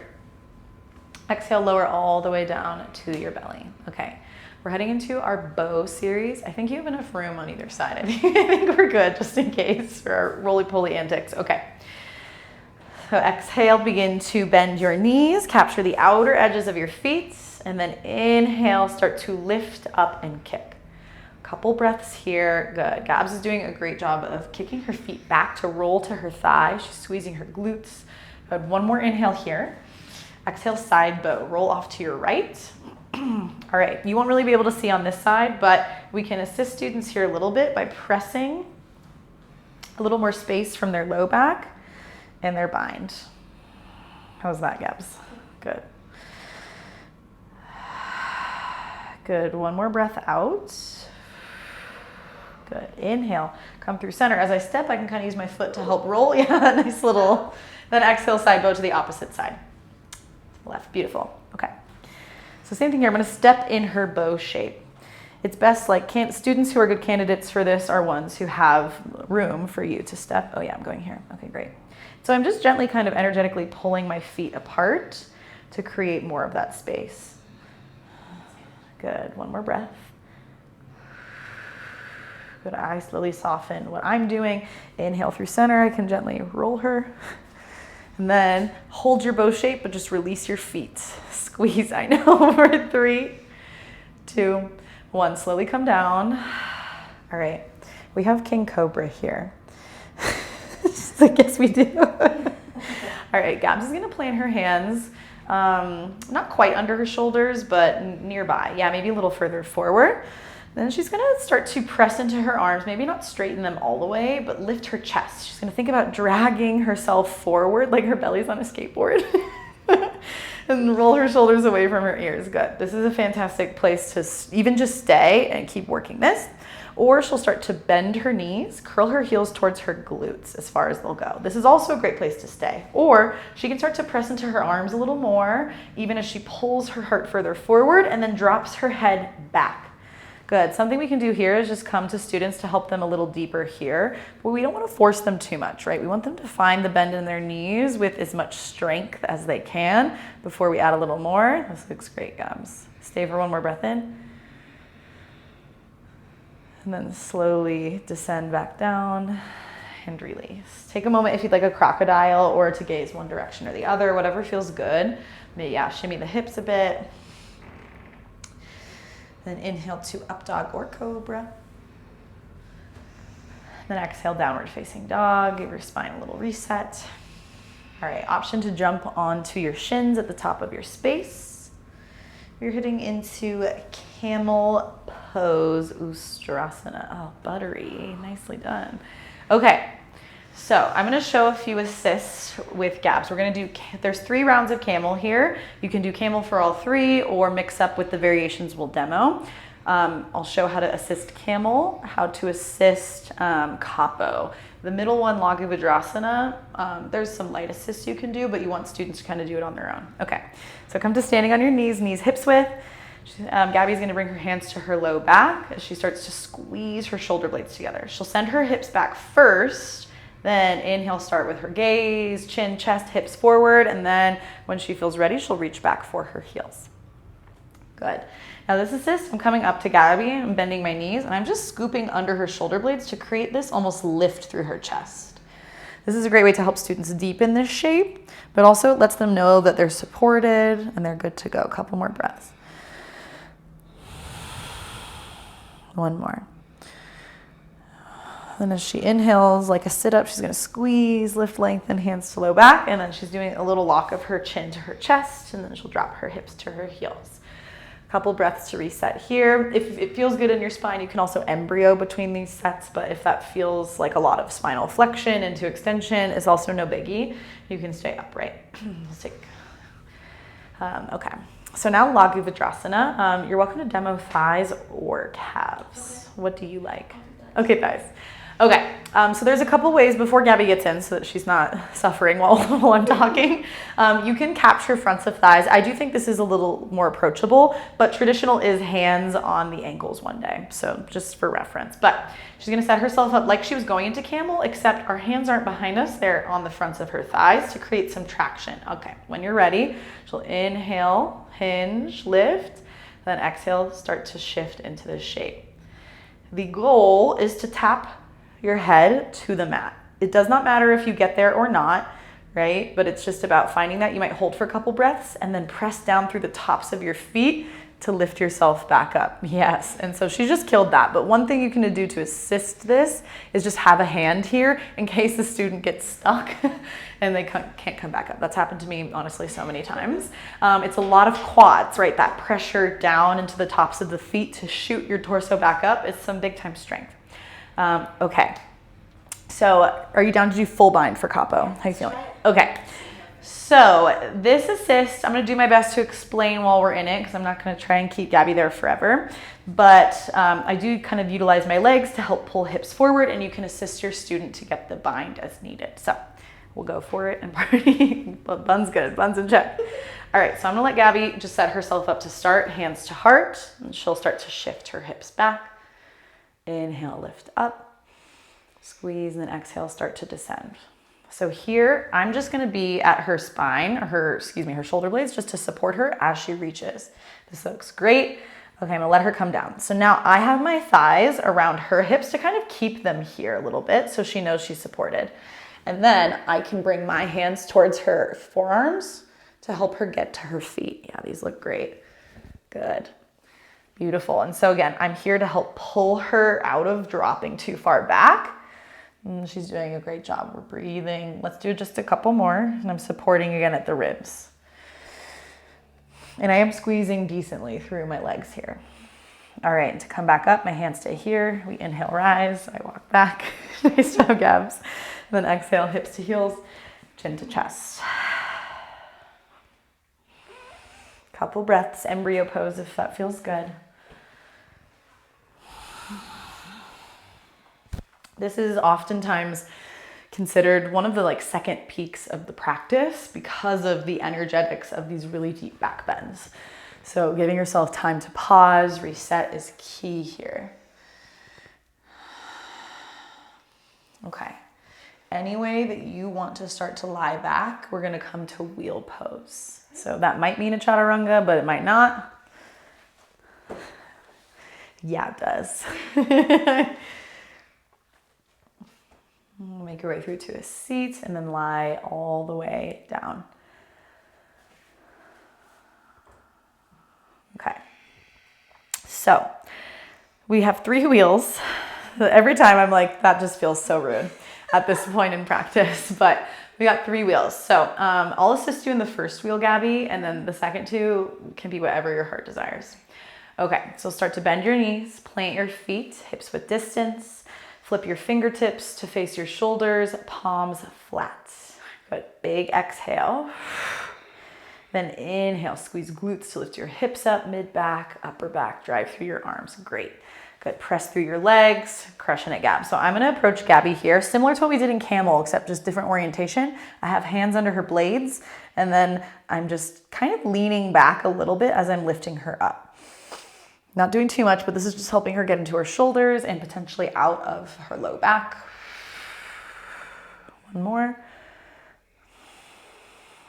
Exhale, lower all the way down to your belly. Okay. We're heading into our bow series. I think you have enough room on either side. I think we're good just in case for our roly-poly antics. Okay. So exhale, begin to bend your knees, capture the outer edges of your feet, and then inhale, start to lift up and kick. Couple breaths here. Good. Gabs is doing a great job of kicking her feet back to roll to her thighs. She's squeezing her glutes. Good. One more inhale here. Exhale, side bow. Roll off to your right. All right, you won't really be able to see on this side, but we can assist students here a little bit by pressing a little more space from their low back and their bind. How's that, Gabs? Good. Good, one more breath out. Good, inhale, come through center. As I step, I can kind of use my foot to help roll. Yeah, nice little, then exhale, side bow to the opposite side. Left, beautiful, okay. So same thing here, I'm gonna step in her bow shape. It's best, like students who are good candidates for this are ones who have room for you to step. Oh yeah, I'm going here, okay, great. So I'm just gently kind of energetically pulling my feet apart to create more of that space. Good, one more breath. Good, I slowly soften what I'm doing. Inhale through center, I can gently roll her. And then hold your bow shape, but just release your feet. Squeeze, I know, for 3, 2, 1. Slowly come down. All right, we have King Cobra here. I guess we do. All right, Gabs is gonna plant her hands, not quite under her shoulders, but nearby. Yeah, maybe a little further forward. Then she's gonna start to press into her arms, maybe not straighten them all the way, but lift her chest. She's gonna think about dragging herself forward like her belly's on a skateboard. And roll her shoulders away from her ears. Good. This is a fantastic place to even just stay and keep working this. Or she'll start to bend her knees, curl her heels towards her glutes as far as they'll go. This is also a great place to stay. Or she can start to press into her arms a little more, even as she pulls her heart further forward and then drops her head back. Good. Something we can do here is just come to students to help them a little deeper here, but we don't want to force them too much, right? We want them to find the bend in their knees with as much strength as they can before we add a little more. This looks great, Gabs. Stay for one more breath in. And then slowly descend back down and release. Take a moment if you'd like a crocodile or to gaze one direction or the other, whatever feels good. Maybe, yeah, shimmy the hips a bit. Then inhale to up dog or cobra. Then exhale, downward facing dog. Give your spine a little reset. All right, option to jump onto your shins at the top of your space. You're hitting into camel pose, Ustrasana. Oh, buttery, nicely done. Okay, so I'm gonna show a few assists with Gabs. We're gonna do, there's 3 rounds of camel here. You can do camel for all 3 or mix up with the variations we'll demo. I'll show how to assist camel, how to assist capo. The middle one, Laghu there's some light assists you can do, but you want students to kind of do it on their own. Okay, so come to standing on your knees, knees hips width. Gabby's gonna bring her hands to her low back as she starts to squeeze her shoulder blades together. She'll send her hips back first, then inhale, start with her gaze, chin, chest, hips forward, and then when she feels ready, she'll reach back for her heels. Good. Now this assist, I'm coming up to Gabby, I'm bending my knees, and I'm just scooping under her shoulder blades to create this almost lift through her chest. This is a great way to help students deepen this shape, but also it lets them know that they're supported and they're good to go. A couple more breaths. One more. Then as she inhales, like a sit-up, she's gonna squeeze, lift, lengthen, hands to low back, and then she's doing a little lock of her chin to her chest, and then she'll drop her hips to her heels. Couple breaths to reset here. If it feels good in your spine, you can also embryo between these sets, but if that feels like a lot of spinal flexion into extension, it's also no biggie. You can stay upright. Let's take, okay. So now Laghu Vajrasana. You're welcome to demo thighs or calves. Okay. What do you like? Okay, thighs. Okay, so there's a couple ways before Gabby gets in so that she's not suffering while I'm talking. You can capture fronts of thighs. I do think this is a little more approachable, but traditional is hands on the ankles one day, so just for reference. But she's gonna set herself up like she was going into camel, except our hands aren't behind us, they're on the fronts of her thighs to create some traction. Okay, when you're ready, she'll inhale, hinge, lift, then exhale, start to shift into this shape. The goal is to tap your head to the mat. It does not matter if you get there or not, right? But it's just about finding that. You might hold for a couple breaths and then press down through the tops of your feet to lift yourself back up. Yes, and so she just killed that. But one thing you can do to assist this is just have a hand here in case the student gets stuck and they can't come back up. That's happened to me, honestly, so many times. It's a lot of quads, right? That pressure down into the tops of the feet to shoot your torso back up. It's some big time strength. Okay, so are you down to do full bind for capo? How you feeling? Okay, so this assist, I'm gonna do my best to explain while we're in it because I'm not gonna try and keep Gabby there forever, but I do kind of utilize my legs to help pull hips forward, and you can assist your student to get the bind as needed. So we'll go for it and party. Bun's good, bun's in check. All right, so I'm gonna let Gabby just set herself up to start, hands to heart, and she'll start to shift her hips back. Inhale, lift up, squeeze, and then exhale, start to descend. So here, I'm just gonna be at her spine, or her shoulder blades, just to support her as she reaches. This looks great. Okay, I'm gonna let her come down. So now I have my thighs around her hips to kind of keep them here a little bit so she knows she's supported. And then I can bring my hands towards her forearms to help her get to her feet. Yeah, these look great. Good. Beautiful. And so again, I'm here to help pull her out of dropping too far back. And she's doing a great job. We're breathing. Let's do just a couple more. And I'm supporting again at the ribs. And I am squeezing decently through my legs here. All right, to come back up, my hands stay here. We inhale, rise. I walk back. Nice job, Gabs. And then exhale, hips to heels, chin to chest. Couple breaths, embryo pose if that feels good. This is oftentimes considered one of the second peaks of the practice because of the energetics of these really deep back bends. So giving yourself time to pause, reset is key here. Okay. Any way that you want to start to lie back, we're gonna come to wheel pose. So that might mean a chaturanga, but it might not. Yeah, it does. Make your way through to a seat and then lie all the way down. Okay. So we have 3 wheels. Every time I'm like, that just feels so rude at this point in practice, but we got 3 wheels. So I'll assist you in the first wheel, Gabby, and then the second 2 can be whatever your heart desires. Okay, so start to bend your knees, plant your feet, hips width distance. Flip your fingertips to face your shoulders, palms flat. Good, big exhale. Then inhale, squeeze glutes to lift your hips up, mid back, upper back, drive through your arms. Great. Good, press through your legs, crushing it, Gab. So I'm gonna approach Gabby here, similar to what we did in camel, except just different orientation. I have hands under her blades, and then I'm just kind of leaning back a little bit as I'm lifting her up. Not doing too much, but this is just helping her get into her shoulders and potentially out of her low back. One more.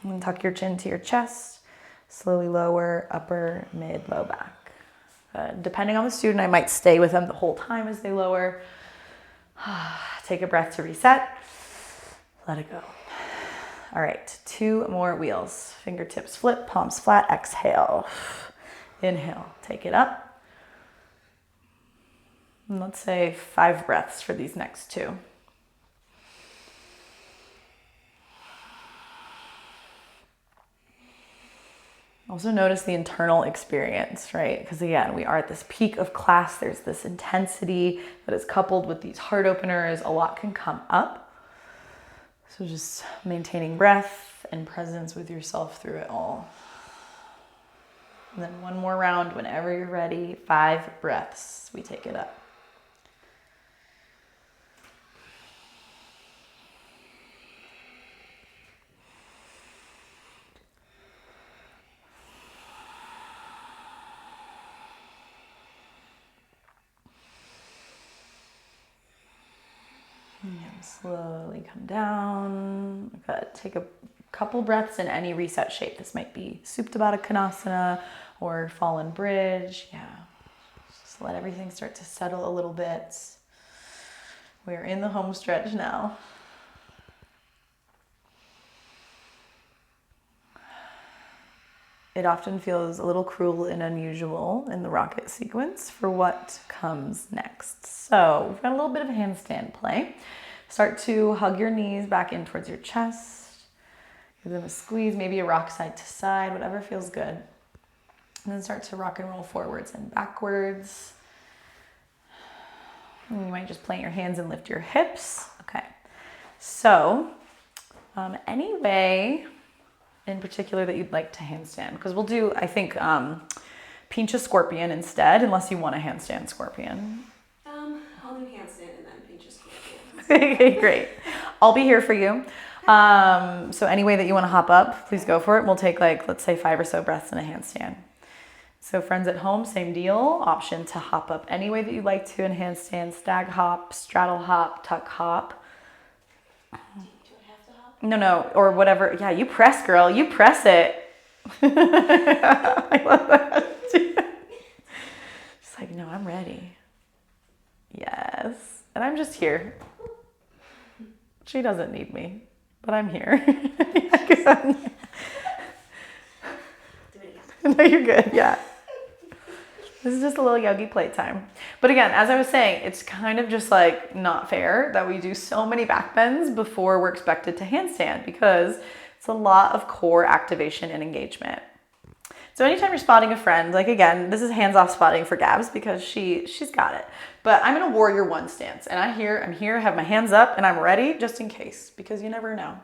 And then tuck your chin to your chest. Slowly lower, upper, mid, low back. Depending on the student, I might stay with them the whole time as they lower. Take a breath to reset. Let it go. All right, 2 more wheels. Fingertips flip, palms flat, exhale. Inhale, take it up. And let's say 5 breaths for these next 2. Also notice the internal experience, right? Because again, we are at this peak of class. There's this intensity that is coupled with these heart openers. A lot can come up. So just maintaining breath and presence with yourself through it all. And then one more round whenever you're ready. 5 breaths. We take it up. And slowly come down. Good. Take a couple breaths in any reset shape. This might be Supta Baddha Konasana or Fallen Bridge. Yeah. Just let everything start to settle a little bit. We're in the home stretch now. It often feels a little cruel and unusual in the rocket sequence for what comes next. So we've got a little bit of handstand play. Start to hug your knees back in towards your chest. Give them a squeeze, maybe a rock side to side, whatever feels good. And then start to rock and roll forwards and backwards. And you might just plant your hands and lift your hips. Okay. So any way in particular that you'd like to handstand, because we'll do, I think, pincha scorpion instead, unless you want a handstand scorpion. I'll do handstand and then pincha scorpion. Okay, great. I'll be here for you. So any way that you want to hop up, please go for it. We'll take let's say 5 or so breaths in a handstand. So friends at home, same deal. Option to hop up any way that you'd like to in handstand, stag hop, straddle hop, tuck hop. No, or whatever. Yeah, you press, girl. You press it. I love that. She's like, no, I'm ready. Yes. And I'm just here. She doesn't need me, but I'm here. No, you're good. Yeah. This is just a little yogi playtime. But again, as I was saying, it's kind of just not fair that we do so many back bends before we're expected to handstand, because it's a lot of core activation and engagement. So anytime you're spotting a friend, again, this is hands-off spotting for Gabs because she's got it. But I'm in a warrior 1 stance, and I'm here, I have my hands up, and I'm ready just in case, because you never know.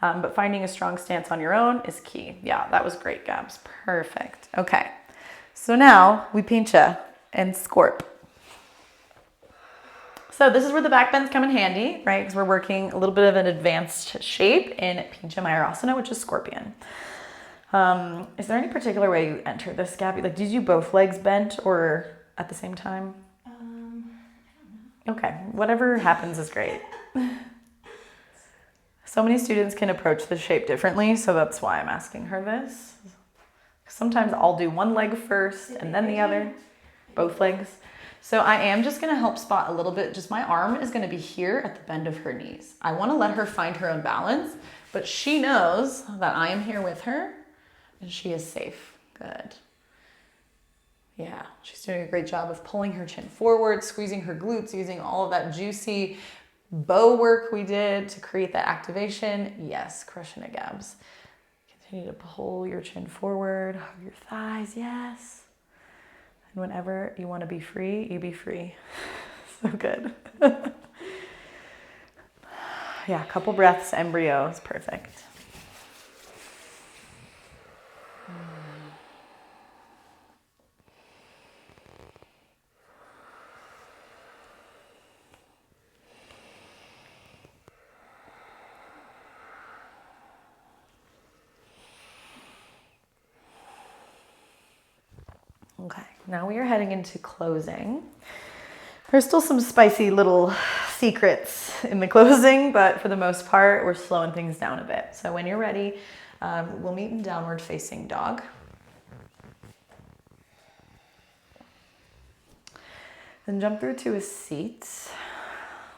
But finding a strong stance on your own is key. Yeah, that was great, Gabs. Perfect. Okay. So now we pincha and scorp. So this is where the back bends come in handy, right? Because we're working a little bit of an advanced shape in pincha mayurasana, which is scorpion. Is there any particular way you enter this, Gabby? Did you do both legs bent or at the same time? I don't know. Okay, whatever happens is great. So many students can approach the shape differently, so that's why I'm asking her this. Sometimes I'll do one leg first and then the other, both legs. So I am just gonna help spot a little bit, just my arm is gonna be here at the bend of her knees. I wanna let her find her own balance, but she knows that I am here with her and she is safe. Good. Yeah, she's doing a great job of pulling her chin forward, squeezing her glutes, using all of that juicy bow work we did to create that activation. Yes, crushing it, Gabs. Continue to pull your chin forward, hug your thighs, yes. And whenever you want to be free, you be free. So good. Yeah, a couple breaths, embryo is perfect. Okay, now we are heading into closing. There's still some spicy little secrets in the closing, but for the most part, we're slowing things down a bit. So when you're ready, we'll meet in downward facing dog. Then jump through to a seat.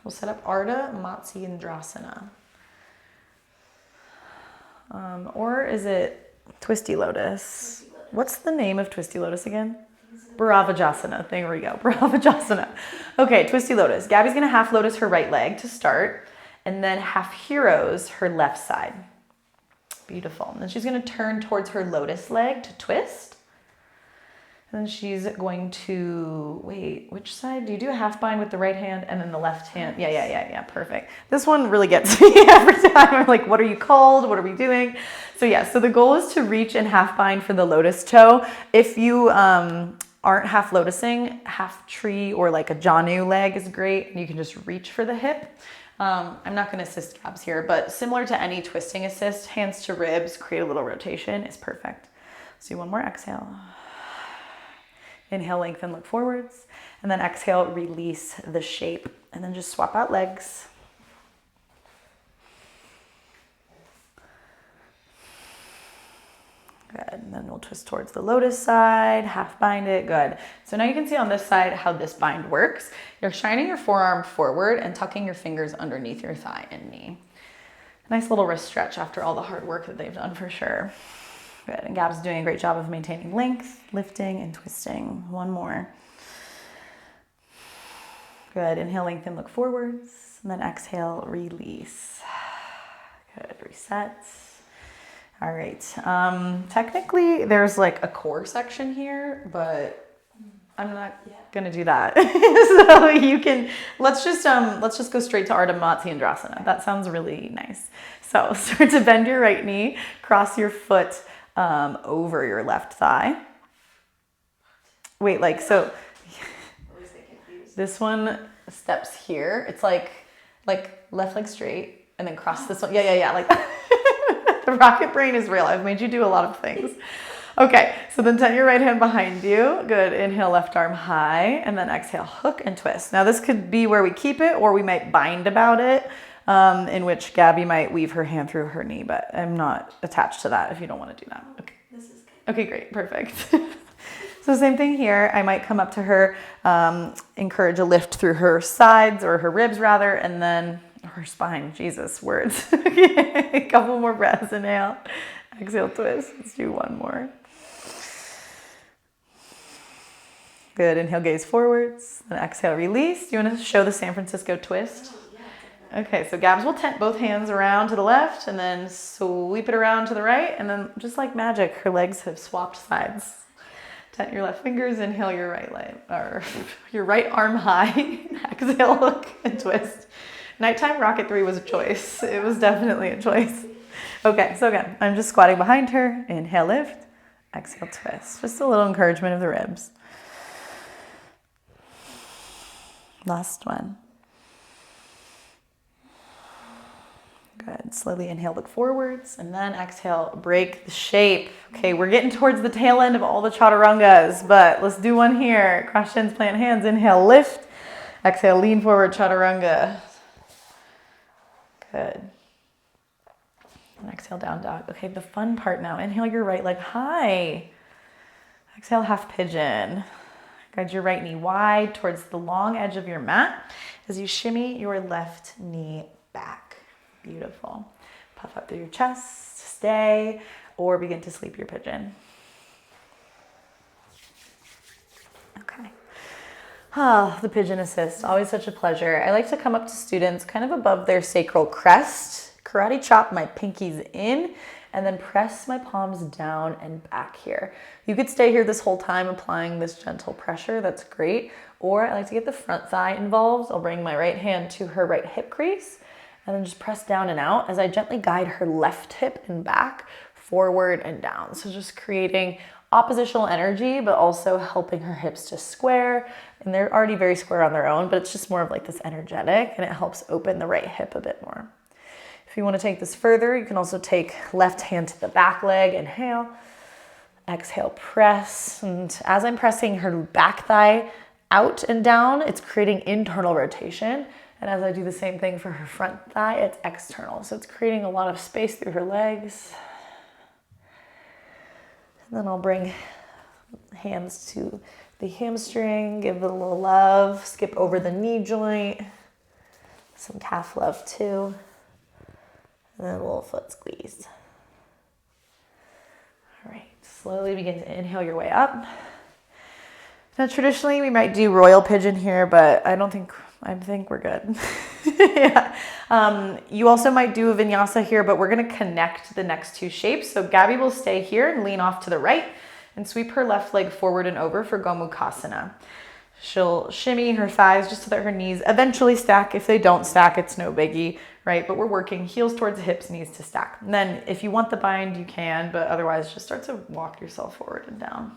We'll set up Ardha Matsyendrasana. Or is it Twisty Lotus? What's the name of Twisty Lotus again? Bharavajasana. There we go. Bharavajasana. Okay, Twisty Lotus. Gabby's going to half lotus her right leg to start, and then half heroes her left side. Beautiful. And then she's going to turn towards her lotus leg to twist. And then she's going to, wait, which side? Do you do a half bind with the right hand and then the left hand? Yeah, perfect. This one really gets me every time. I'm like, what are you called? What are we doing? So yeah, so the goal is to reach and half bind for the lotus toe. If you aren't half lotusing, half tree or like a Janu leg is great. And you can just reach for the hip. I'm not going to assist Gabs here, but similar to any twisting assist, hands to ribs, create a little rotation is perfect. Let's do one more exhale. Inhale, lengthen, look forwards. And then exhale, release the shape. And then just swap out legs. Good. And then we'll twist towards the lotus side, half bind it. Good. So now you can see on this side how this bind works. You're shining your forearm forward and tucking your fingers underneath your thigh and knee. Nice little wrist stretch after all the hard work that they've done for sure. Good. And Gab's doing a great job of maintaining length, lifting, and twisting. One more. Good. Inhale, lengthen, look forwards. And then exhale, release. Good. Reset. All right. Technically, there's like a core section here, but I'm not gonna do that. So you can let's just go straight to Ardha Matsyendrasana. That sounds really nice. So start to bend your right knee, cross your foot over your left thigh. Wait, like so. This one steps here. It's like left leg straight and then cross this one. Yeah, like that. The rocket brain is real. I've made you do a lot of things. Okay, so then turn your right hand behind you. Good. Inhale, left arm high, and then exhale, hook and twist. Now this could be where we keep it, or we might bind about it, in which Gabby might weave her hand through her knee, but I'm not attached to that if you don't want to do that. Okay. This is good. Okay, great, perfect. So same thing here. I might come up to her, encourage a lift through her sides, or her ribs rather, and then her spine. Jesus, words. Okay, a couple more breaths. Inhale, exhale, twist. Let's do one more. Good. Inhale, gaze forwards. Then exhale, release. Do you want to show the San Francisco twist? Okay, so Gabs will tent both hands around to the left and then sweep it around to the right. And then just like magic, her legs have swapped sides. Tent your left fingers. Inhale your right leg, or your right arm high. Exhale, hook and twist. Nighttime Rocket 3 was a choice. It was definitely a choice. Okay, so again, I'm just squatting behind her. Inhale, lift. Exhale, twist. Just a little encouragement of the ribs. Last one. Good. Slowly inhale, look forwards, and then exhale, break the shape. Okay, we're getting towards the tail end of all the chaturangas, but let's do one here. Cross shins, plant hands. Inhale, lift. Exhale, lean forward, chaturanga. Good. And exhale, down dog. Okay, the fun part now. Inhale your right leg high. Exhale, half pigeon. Guide your right knee wide towards the long edge of your mat as you shimmy your left knee back. Beautiful. Puff up through your chest, stay, or begin to sleep your pigeon. Okay. The pigeon assist, always such a pleasure. I like to come up to students kind of above their sacral crest, karate chop my pinkies in, and then press my palms down and back here. You could stay here this whole time applying this gentle pressure, that's great. Or I like to get the front thigh involved. I'll bring my right hand to her right hip crease and then just press down and out as I gently guide her left hip and back, forward and down. So just creating oppositional energy, but also helping her hips to square. And they're already very square on their own, but it's just more of like this energetic, and it helps open the right hip a bit more. If you want to take this further, you can also take left hand to the back leg. Inhale, exhale, press. And as I'm pressing her back thigh out and down, it's creating internal rotation. And as I do the same thing for her front thigh, it's external. So it's creating a lot of space through her legs. And then I'll bring hands to the hamstring, give it a little love, skip over the knee joint, some calf love too. And then a little foot squeeze. All right, slowly begin to inhale your way up. Now traditionally we might do royal pigeon here, but I think we're good. Yeah. You also might do a vinyasa here, but we're going to connect the next two shapes. So Gabby will stay here and lean off to the right and sweep her left leg forward and over for Gomukhasana. She'll shimmy her thighs just so that her knees eventually stack. If they don't stack, it's no biggie, right? But we're working heels towards the hips, knees to stack. And then if you want the bind, you can, but otherwise just start to walk yourself forward and down.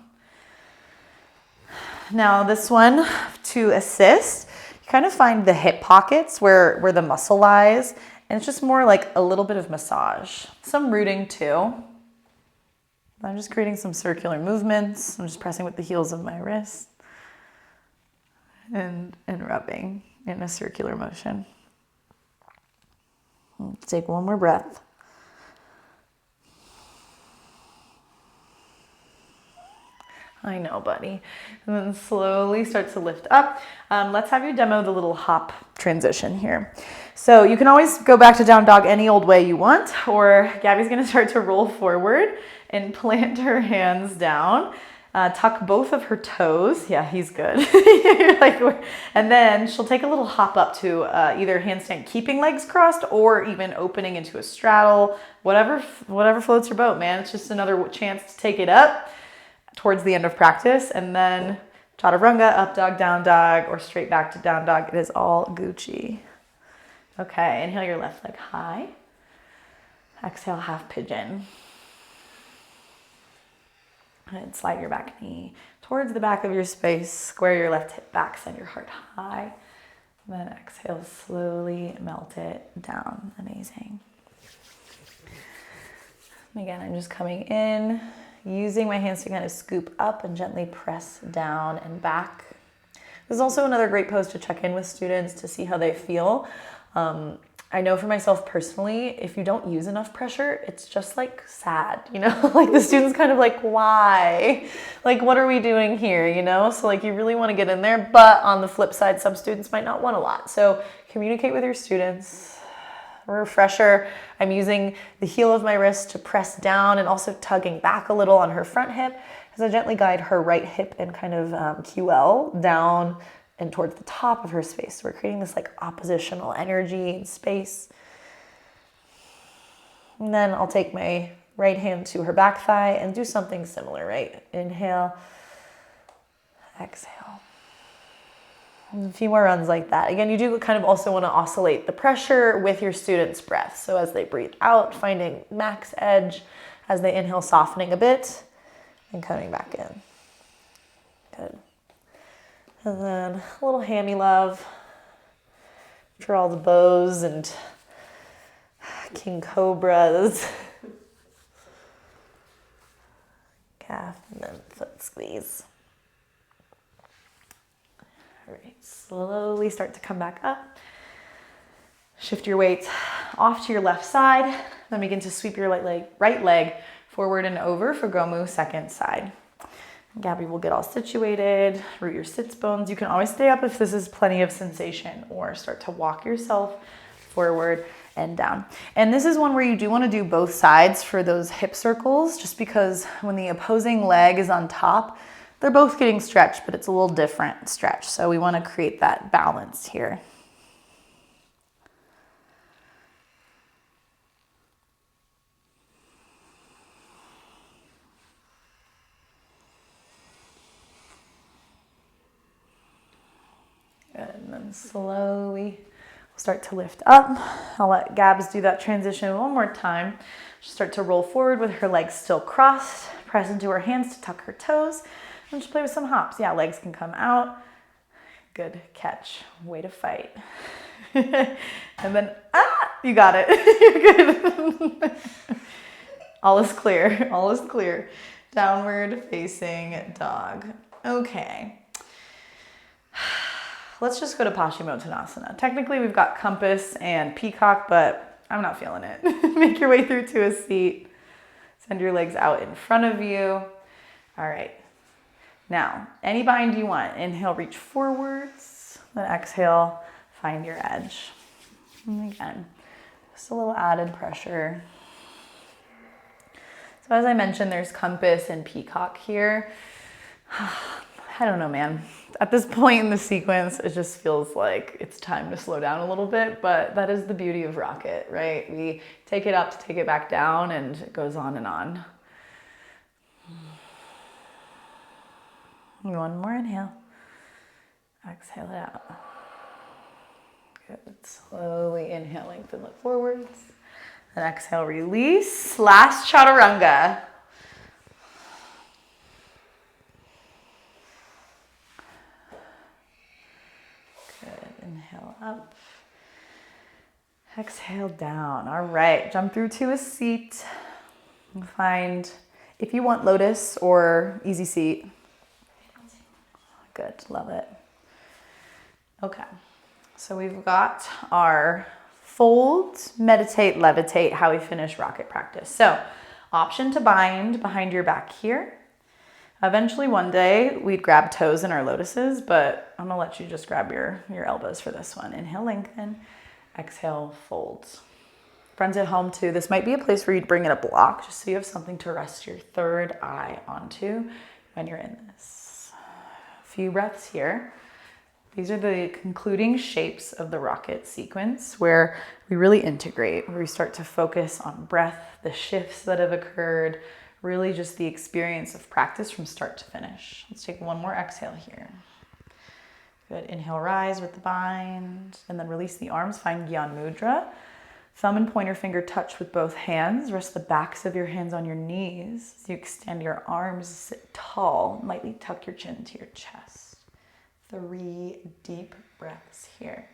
Now this one, to assist, you kind of find the hip pockets where the muscle lies, and it's just more like a little bit of massage. Some rooting too. I'm just creating some circular movements. I'm just pressing with the heels of my wrist and rubbing in a circular motion. Take one more breath. I know, buddy. And then slowly start to lift up. Let's have you demo the little hop transition here. So you can always go back to down dog any old way you want, or Gabby's gonna start to roll forward and plant her hands down. Tuck both of her toes. Yeah, he's good. You're like, and then she'll take a little hop up to either handstand keeping legs crossed or even opening into a straddle, whatever floats your boat, man. It's just another chance to take it up towards the end of practice, and then chaturanga, up dog, down dog, or straight back to down dog. It is all Gucci. Okay, inhale your left leg high. Exhale, half pigeon. And slide your back knee towards the back of your space. Square your left hip back, send your heart high. And then exhale, slowly melt it down. Amazing. And again, I'm just coming in, using my hands to kind of scoop up and gently press down and back. This is also another great pose to check in with students to see how they feel. I know for myself personally, if you don't use enough pressure, it's just like sad, you know? Like the student's kind of like, why? Like, what are we doing here, you know? So like you really want to get in there, but on the flip side, some students might not want a lot. So communicate with your students. A refresher, I'm using the heel of my wrist to press down and also tugging back a little on her front hip as I gently guide her right hip and kind of QL down and towards the top of her space. So we're creating this like oppositional energy and space. And then I'll take my right hand to her back thigh and do something similar, right? Inhale, exhale. And a few more runs like that. Again, you do kind of also want to oscillate the pressure with your student's breath. So as they breathe out, finding max edge, as they inhale, softening a bit and coming back in. Good. And then a little hammy love for all the bows and king cobras. Calf and then foot squeeze. All right, slowly start to come back up. Shift your weight off to your left side. Then begin to sweep your right leg forward and over for Gomu, second side. Gabby will get all situated, root your sits bones. You can always stay up if this is plenty of sensation, or start to walk yourself forward and down. And this is one where you do want to do both sides for those hip circles, just because when the opposing leg is on top, they're both getting stretched, but it's a little different stretch. So we want to create that balance here. Good, and then slowly we'll start to lift up. I'll let Gabs do that transition one more time. She'll start to roll forward with her legs still crossed, press into her hands to tuck her toes, and just play with some hops. Yeah, legs can come out. Good catch, way to fight. And then, you got it, you're good. All is clear, all is clear. Downward facing dog. Okay. Let's just go to Paschimottanasana. Technically, we've got compass and peacock, but I'm not feeling it. Make your way through to a seat. Send your legs out in front of you. All right. Now, any bind you want. Inhale, reach forwards. Then exhale, find your edge. And again, just a little added pressure. So as I mentioned, there's compass and peacock here. I don't know, man. At this point in the sequence, it just feels like it's time to slow down a little bit, but that is the beauty of rocket, right? We take it up to take it back down, and it goes on and on. One more inhale. Exhale it out. Good. Slowly inhale, lengthen, look forwards. And exhale, release. Last chaturanga. Good. Inhale up. Exhale down. All right. Jump through to a seat. Find, if you want lotus or easy seat. Good. Love it. Okay. So we've got our fold, meditate, levitate, how we finish rocket practice. So option to bind behind your back here. Eventually one day we'd grab toes in our lotuses, but I'm gonna let you just grab your elbows for this one. Inhale, lengthen. Exhale, fold. Friends at home too, this might be a place where you'd bring in a block just so you have something to rest your third eye onto when you're in this. A few breaths here. These are the concluding shapes of the rocket sequence where we really integrate, where we start to focus on breath, the shifts that have occurred, really just the experience of practice from start to finish. Let's take one more exhale here. Good. Inhale, rise with the bind, and then release the arms. Find Gyan Mudra. Thumb and pointer finger touch with both hands. Rest the backs of your hands on your knees. As you extend your arms, sit tall. Lightly tuck your chin to your chest. 3 deep breaths here.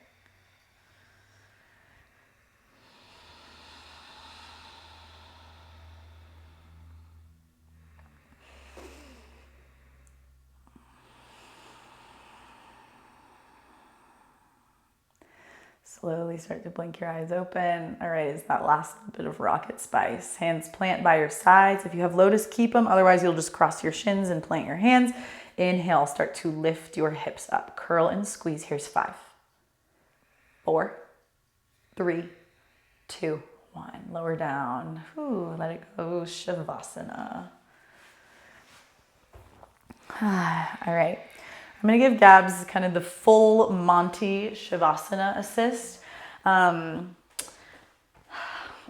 Slowly start to blink your eyes open. All right, is that last bit of rocket spice. Hands plant by your sides. If you have lotus, keep them. Otherwise, you'll just cross your shins and plant your hands. Inhale, start to lift your hips up. Curl and squeeze. Here's 5, 4, 3, 2, 1. Lower down. Ooh, let it go. Shavasana. All right. I'm going to give Gabs kind of the full Monty Shavasana assist.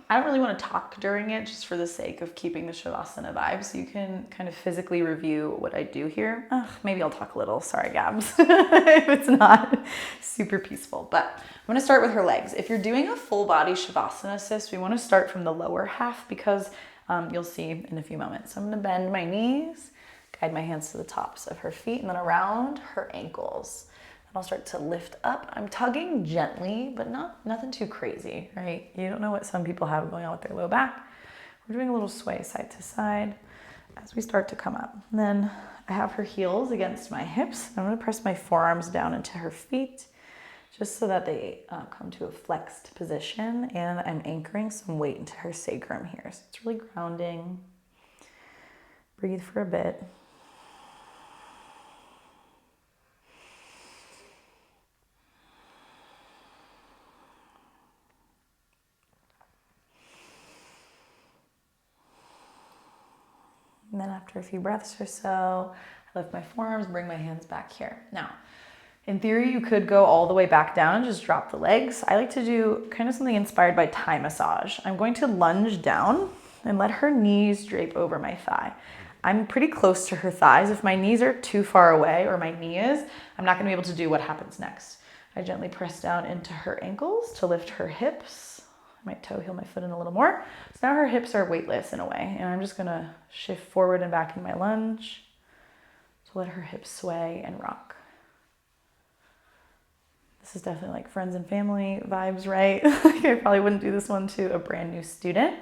I don't really want to talk during it just for the sake of keeping the Shavasana vibe. So you can kind of physically review what I do here. Maybe I'll talk a little. Sorry, Gabs, if it's not super peaceful. But I'm going to start with her legs. If you're doing a full body Shavasana assist, we want to start from the lower half because you'll see in a few moments. So I'm going to bend my knees, guide my hands to the tops of her feet and then around her ankles. I'll start to lift up. I'm tugging gently, but nothing too crazy, right? You don't know what some people have going on with their low back. We're doing a little sway side to side as we start to come up. And then I have her heels against my hips. I'm going to press my forearms down into her feet just so that they come to a flexed position, and I'm anchoring some weight into her sacrum here. So it's really grounding. Breathe for a bit. And then after a few breaths or so, I lift my forearms, bring my hands back here. Now, in theory, you could go all the way back down and just drop the legs. I like to do kind of something inspired by Thai massage. I'm going to lunge down and let her knees drape over my thigh. I'm pretty close to her thighs. If my knees are too far away, or my knee is, I'm not gonna be able to do what happens next. I gently press down into her ankles to lift her hips. I might toe heel my foot in a little more. So now her hips are weightless in a way, and I'm just gonna shift forward and back in my lunge to let her hips sway and rock. This is definitely like friends and family vibes, right? I probably wouldn't do this one to a brand new student,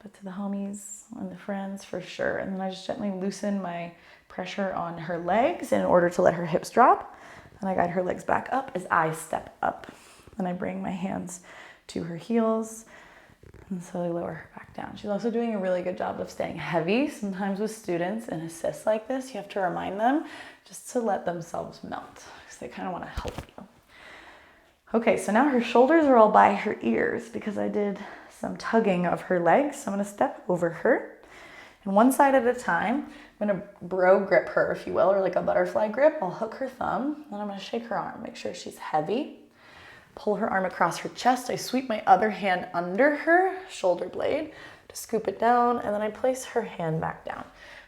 but to the homies and the friends for sure. And then I just gently loosen my pressure on her legs in order to let her hips drop. And I guide her legs back up as I step up. And I bring my hands to her heels and slowly lower her back down. She's also doing a really good job of staying heavy. Sometimes with students in assists like this, you have to remind them just to let themselves melt because they kind of want to help you. Okay, so now her shoulders are all by her ears because I did some tugging of her legs. So I'm going to step over her And one side at a time, I'm gonna bro grip her, if you will, or like a butterfly grip. I'll hook her thumb, and I'm gonna shake her arm, make sure she's heavy. Pull her arm across her chest. I sweep my other hand under her shoulder blade to scoop it down, and then I place her hand back down.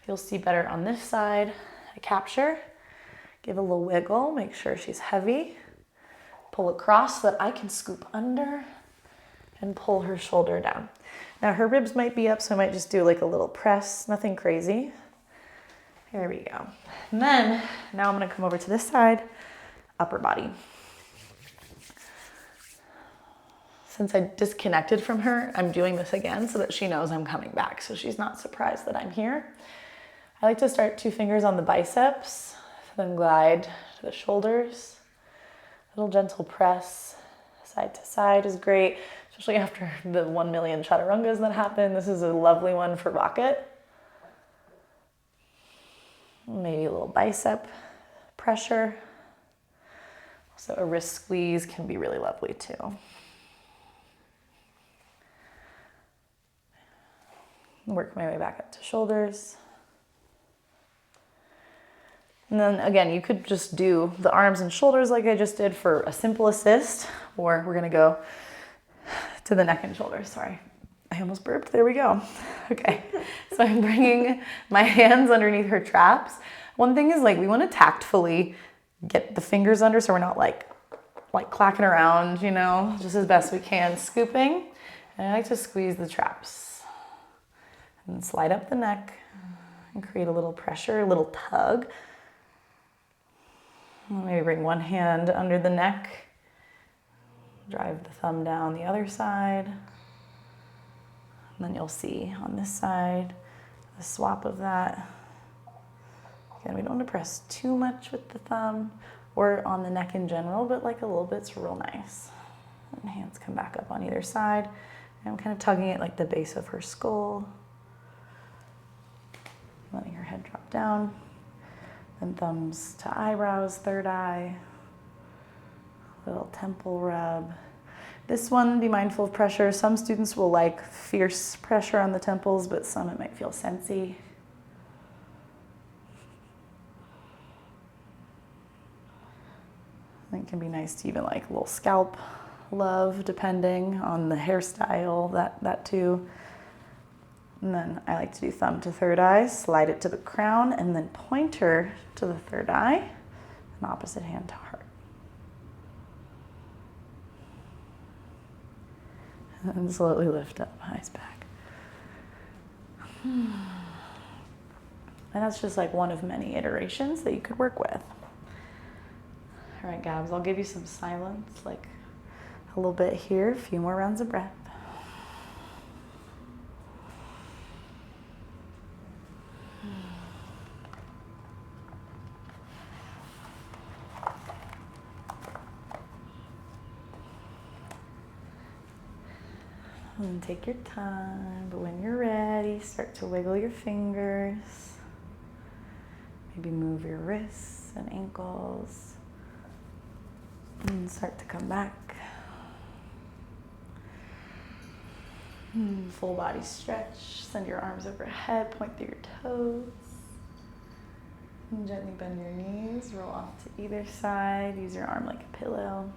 You'll see better on this side. I capture, give a little wiggle, make sure she's heavy. Pull across so that I can scoop under and pull her shoulder down. Now her ribs might be up, so I might just do like a little press, nothing crazy. Here we go. And then, now I'm gonna come over to this side, upper body. Since I disconnected from her, I'm doing this again so that she knows I'm coming back, so she's not surprised that I'm here. I like to start 2 fingers on the biceps, then glide to the shoulders. Little gentle press, side to side is great, especially after the 1 million chaturangas that happen. This is a lovely one for rocket. Maybe a little bicep pressure. Also a wrist squeeze can be really lovely too. Work my way back up to shoulders. And then again, you could just do the arms and shoulders like I just did for a simple assist, or we're gonna go to the neck and shoulders. Sorry, I almost burped. There we go. Okay, so I'm bringing my hands underneath her traps. One thing is, like, we want to tactfully get the fingers under so we're not like clacking around, you know, just as best we can, scooping. And I like to squeeze the traps and slide up the neck and create a little pressure, a little tug. Maybe bring one hand under the neck, drive the thumb down the other side. And then you'll see on this side, the swap of that. Again, we don't want to press too much with the thumb or on the neck in general, but like a little bit's real nice. And hands come back up on either side. And I'm kind of tugging it like the base of her skull. Letting her head drop down. Then thumbs to eyebrows, third eye. Little temple rub. This one, be mindful of pressure. Some students will like fierce pressure on the temples, but some it might feel sensy. I think it can be nice to even like a little scalp love, depending on the hairstyle, that too. And then I like to do thumb to third eye, slide it to the crown, and then pointer to the third eye, and opposite hand to heart. And slowly lift up, eyes back. And that's just like one of many iterations that you could work with. All right, Gabs, I'll give you some silence, like a little bit here, a few more rounds of breath. And take your time, but when you're ready, start to wiggle your fingers. Maybe move your wrists and ankles. And start to come back. Full body stretch. Send your arms overhead, point through your toes. And gently bend your knees, roll off to either side. Use your arm like a pillow.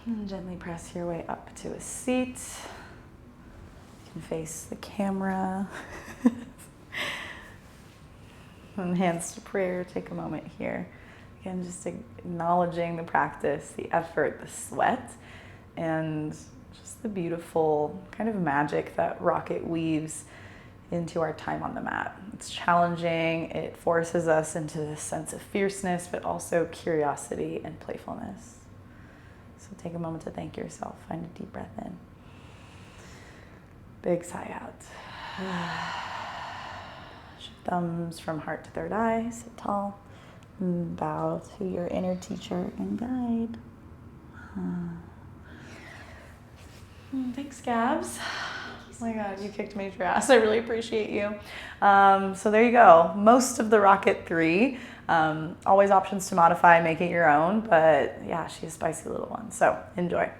And gently press your way up to a seat. You can face the camera. And hands to prayer. Take a moment here. Again, just acknowledging the practice, the effort, the sweat, and just the beautiful kind of magic that rocket weaves into our time on the mat. It's challenging. It forces us into this sense of fierceness, but also curiosity and playfulness. So take a moment to thank yourself. Find a deep breath in. Big sigh out. Shift thumbs from heart to third eye. Sit tall. And bow to your inner teacher and guide. Thanks, Gabs. Oh my God, you kicked major ass. I really appreciate you. So there you go. Most of the Rocket 3. Always options to modify, make it your own. But yeah, she's a spicy little one. So enjoy.